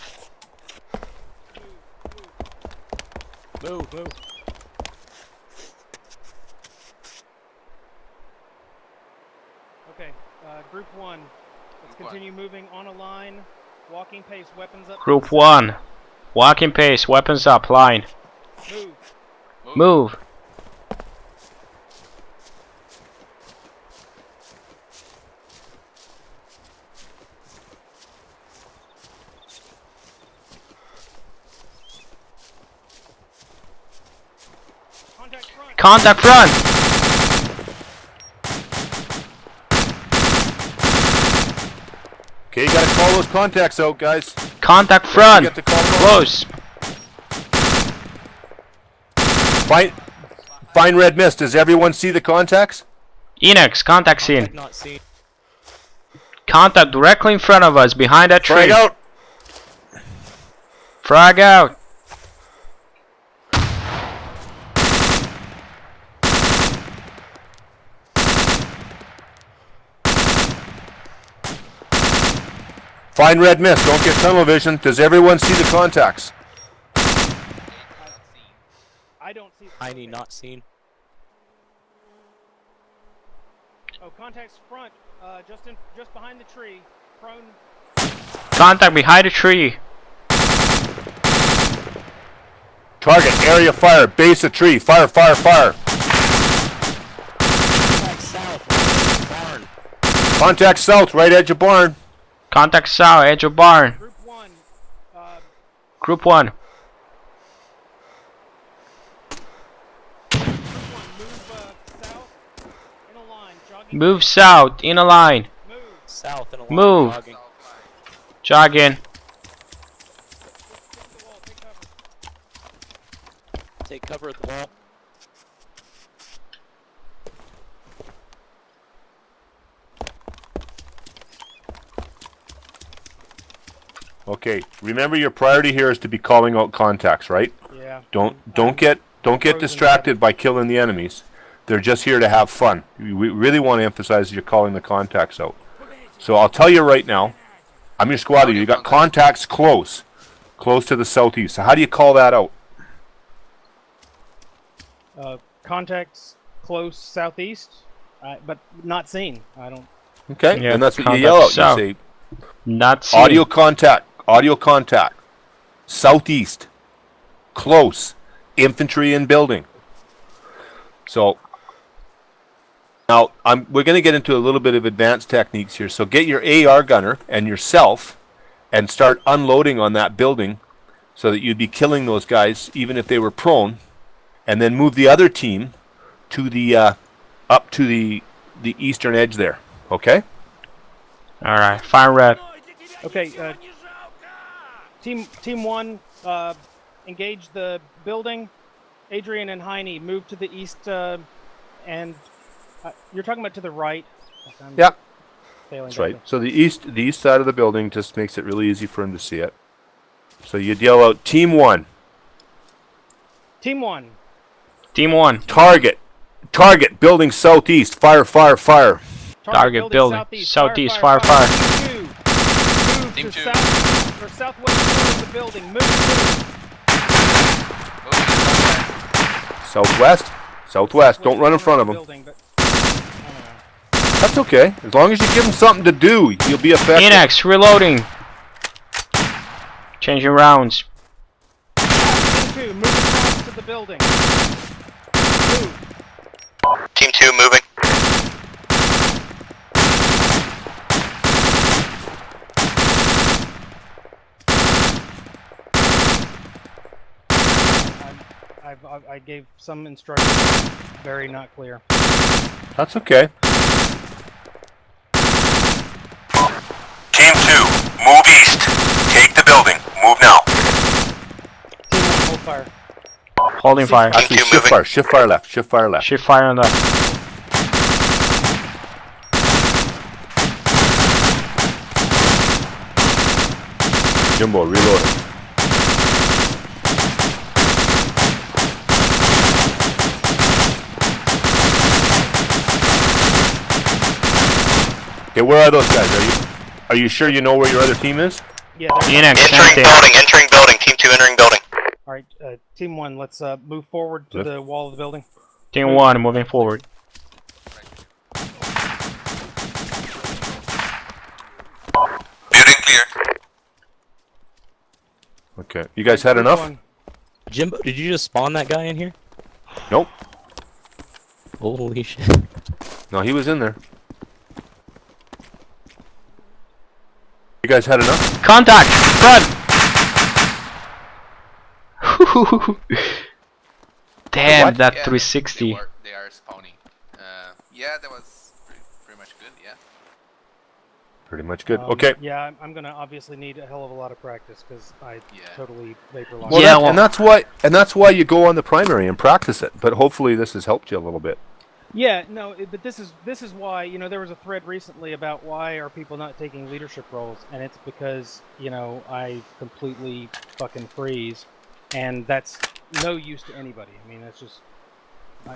Move, move. Okay, group one. Let's Group one. continue moving on a line. Walking pace. Weapons up. Group 1. Walking pace. Weapons up. Line. Move. Move. Contact front. Contact front. Okay, you gotta call those contacts out, guys. Contact front. Get the call out. Close. FineRedMist, does everyone see the contacts? Enex. Contact seen. Not seen. Contact directly in front of us. Behind that tree. Frag out. Frag out. FineRedMist, don't get tunnel vision. Does everyone see the contacts? I don't see. Tiny not seen. Oh, contacts front. Just behind the tree. Prone. Contact behind the tree. Target, area fire, base of tree, fire, fire, fire. Contact south. Barn. Contact south, right edge of barn. Contact south. Edge of barn. Group one. Group 1. Move south in a line, jogging. Move south. In a line. Move. South and a line. Move. Jogging. Jogging. Stick to the wall. Take cover. Take cover at the wall. Okay, remember your priority here is to be calling out contacts, right? Yeah. Don't get distracted by killing the enemies. They're just here to have fun. We really want to emphasize you're calling the contacts out. So I'll tell you right now, I'm your squad leader. You got contacts close to the southeast. So how do you call that out? Contacts close southeast, but not seen. I don't. Okay, Yeah, and that's what you contact yell out. south. You say Not seen. audio contact, southeast, close, infantry in building. So now we're going to get into a little bit of advanced techniques here. So get your AR gunner and yourself and start unloading on that building so that you'd be killing those guys even if they were prone, and then move the other team to the up to the eastern edge there. Okay? All right, fine red. Okay, team one, engage the building. Adrian and Heine move to the east, and you're talking about to the right. I'm Yeah. failing That's down right. So the east side of the building just makes it really easy for him to see it. So you yell out, Team 1. Team one. Team 1. Target, building southeast. Fire. Target building. Southeast, fire. Team two. Move Team to two. south or southwest corner of the building. Move. Southwest. Don't run in front of him. Building, but, I don't know. That's okay. As long as you give him something to do, you'll be effective. Enex, reloading. Changing rounds. Team two, move across to the building. Move. Team 2 moving. I gave some instructions very not clear. That's okay. Team 2, move east. Take the building. Move now. Team one, hold fire. Holding fire. Team Actually, two shift moving. fire left. Shift fire left. Shift fire on the. Jimbo, reloading. Okay, where are those guys? Are you sure you know where your other team is? Yeah, there. Enex, Entering building. Entering building. Team 2 entering building. All right, team one, let's move forward to Lift. the wall of the building. Team 1 moving forward. Building clear. Okay. You guys had Group enough? one. Jimbo, did you just spawn that guy in here? Nope. Holy shit. No, he was in there. You guys had enough? Contact! Front! Damn, What? that Yeah, 360. They are spawning. Yeah, that was pretty much good. Yeah. Pretty much good. Um, Okay. Yeah, I'm gonna obviously need a hell of a lot of practice because I Yeah. totally vapor locked. Well, Yeah, and that's why you go on the primary and practice it. But hopefully this has helped you a little bit. Yeah, no, but this is why, you know, there was a thread recently about why are people not taking leadership roles, and it's because, you know, I completely fucking freeze, and that's no use to anybody. I mean, that's just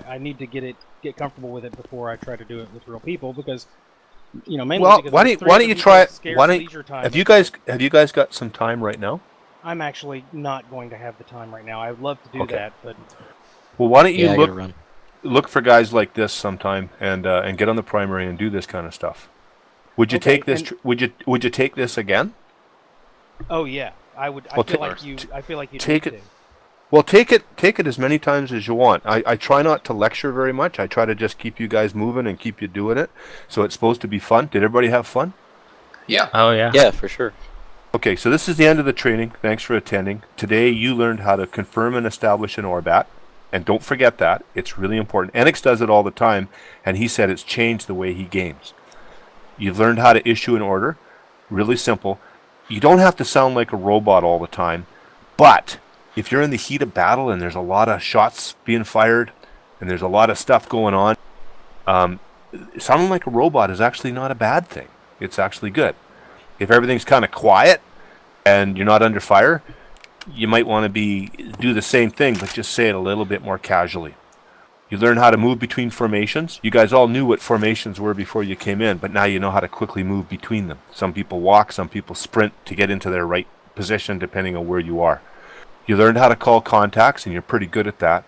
I need to get comfortable with it before I try to do it with real people because, you know, mainly Well, because why there's don't you 300 try it? people, scarce Why don't leisure time. have you guys got some time right now? I'm actually not going to have the time right now. I would love to do Okay. that, but Well, why don't you Yeah, I gotta look run. look for guys like this sometime and get on the primary and do this kind of stuff. Would you Okay, take this? and- Would you take this again? oh yeah, I would. I Well, feel ta- like you. I feel like you take need it- to. Well, take it as many times as you want. I try not to lecture very much. I try to just keep you guys moving and keep you doing it. So it's supposed to be fun. Did everybody have fun? Yeah. Oh, yeah. Yeah, for sure. Okay, so this is the end of the training. Thanks for attending. Today you learned how to confirm and establish an ORBAT. And don't forget that. It's really important. Enex does it all the time, and he said it's changed the way he games. You've learned how to issue an order. Really simple. You don't have to sound like a robot all the time, but if you're in the heat of battle and there's a lot of shots being fired and there's a lot of stuff going on, sounding like a robot is actually not a bad thing. It's actually good. If everything's kind of quiet and you're not under fire, you might want to do the same thing, but just say it a little bit more casually. You learn how to move between formations. You guys all knew what formations were before you came in, but now you know how to quickly move between them. Some people walk, some people sprint to get into their right position depending on where you are. You learned how to call contacts, and you're pretty good at that.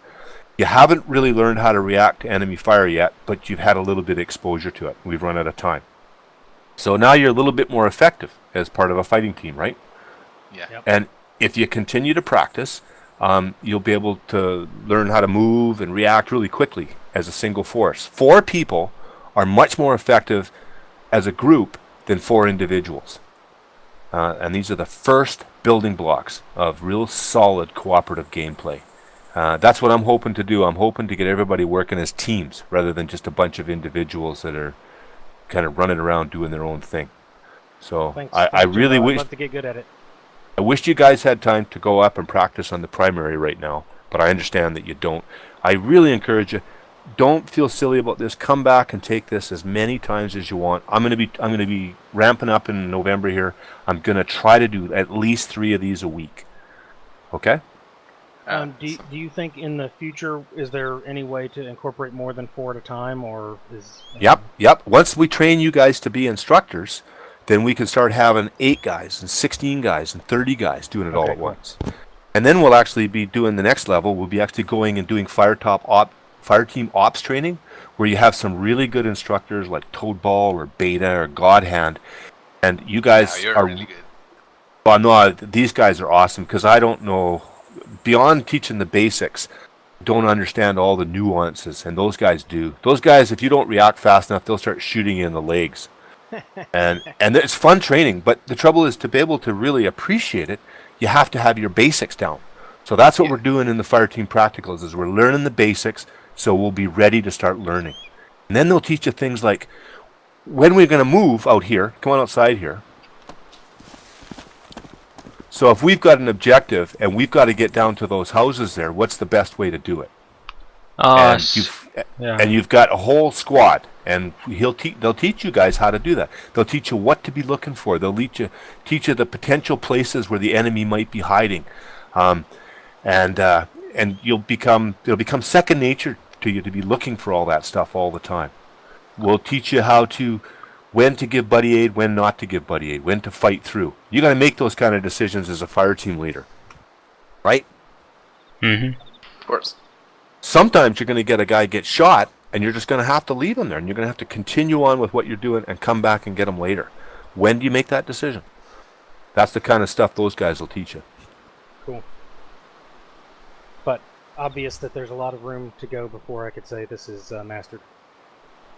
You haven't really learned how to react to enemy fire yet, but you've had a little bit of exposure to it. We've run out of time. So now you're a little bit more effective as part of a fighting team, right? Yeah. Yep. And if you continue to practice, you'll be able to learn how to move and react really quickly as a single force. 4 people are much more effective as a group than 4 individuals. And these are the first building blocks of real solid cooperative gameplay. That's what I'm hoping to do. I'm hoping to get everybody working as teams rather than just a bunch of individuals that are kind of running around doing their own thing. So Thanks. I really I'd wish love to get good at it. I wish you guys had time to go up and practice on the primary right now, but I understand that you don't. I really encourage you, don't feel silly about this. Come back and take this as many times as you want. I'm gonna be ramping up in November here. I'm gonna try to do at least 3 of these a week. Okay? Do you think in the future, is there any way to incorporate more than 4 at a time, or is... Yep. Once we train you guys to be instructors, then we can start having 8 guys and 16 guys and 30 guys doing it all at once. And then we'll actually be doing the next level. We'll be actually going and doing fire team ops training, where you have some really good instructors like Toadball or Beta or Godhand, and you guys you're are really good. Well, no, these guys are awesome because I don't know, beyond teaching the basics, don't understand all the nuances, and those guys do. Those guys, if you don't react fast enough, they'll start shooting you in the legs. and it's fun training, but the trouble is, to be able to really appreciate it, you have to have your basics down. So that's what we're doing in the fire team practicals, is we're learning the basics so we'll be ready to start learning. And then they'll teach you things like, when we're going to move out here, come on outside here. So if we've got an objective and we've got to get down to those houses there, what's the best way to do it? And you've got a whole squad, and they'll teach you guys how to do that. They'll teach you what to be looking for. They'll teach you the potential places where the enemy might be hiding, and it'll become second nature to you to be looking for all that stuff all the time. We'll teach you when to give buddy aid, when not to give buddy aid, when to fight through. You got to make those kind of decisions as a fire team leader, right? Mm-hmm. Of course. Sometimes you're going to get a guy get shot, and you're just going to have to leave him there, and you're going to have to continue on with what you're doing and come back and get him later. When do you make that decision? That's the kind of stuff those guys will teach you. Cool. But obvious that there's a lot of room to go before I could say this is mastered.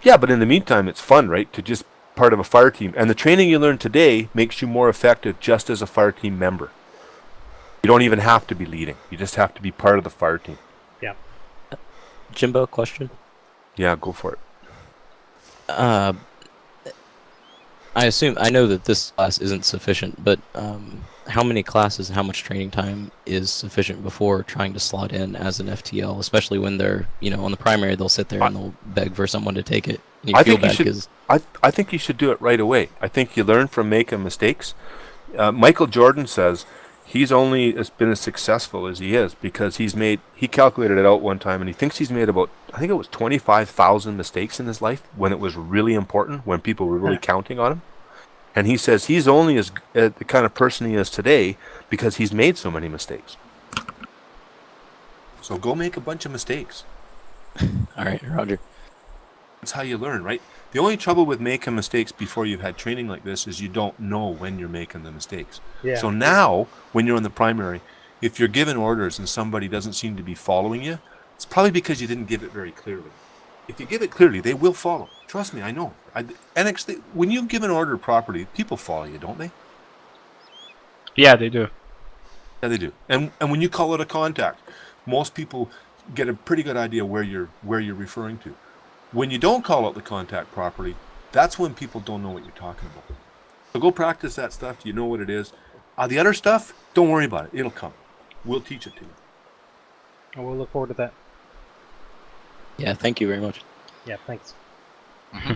Yeah, but in the meantime, it's fun, right? To just part of a fire team. And the training you learn today makes you more effective just as a fire team member. You don't even have to be leading. You just have to be part of the fire team. Yeah. Jimbo, question? Yeah, go for it. I know that this class isn't sufficient, but how many classes and how much training time is sufficient before trying to slot in as an FTL, especially when they're, on the primary, they'll sit there and they'll beg for someone to take it. And you feel bad because... I think you should do it right away. I think you learn from making mistakes. Michael Jordan says he's only been as successful as he is because he calculated it out one time, and he thinks he's made about, I think it was 25,000 mistakes in his life when it was really important, when people were really counting on him. And he says he's only as the kind of person he is today because he's made so many mistakes. So go make a bunch of mistakes. All right, Roger. That's how you learn, right? The only trouble with making mistakes before you've had training like this is you don't know when you're making the mistakes. Yeah. So now, when you're in the primary, if you're given orders and somebody doesn't seem to be following you, it's probably because you didn't give it very clearly. If you give it clearly, they will follow. Trust me, I know. When you give an order properly, people follow you, don't they? Yeah, they do. Yeah, they do. And when you call it a contact, most people get a pretty good idea where you're referring to. When you don't call out the contact properly, that's when people don't know what you're talking about. So go practice that stuff. You know what it is. The other stuff, don't worry about it. It'll come. We'll teach it to you. And we'll look forward to that. Yeah, thank you very much. Yeah, thanks. Mm-hmm.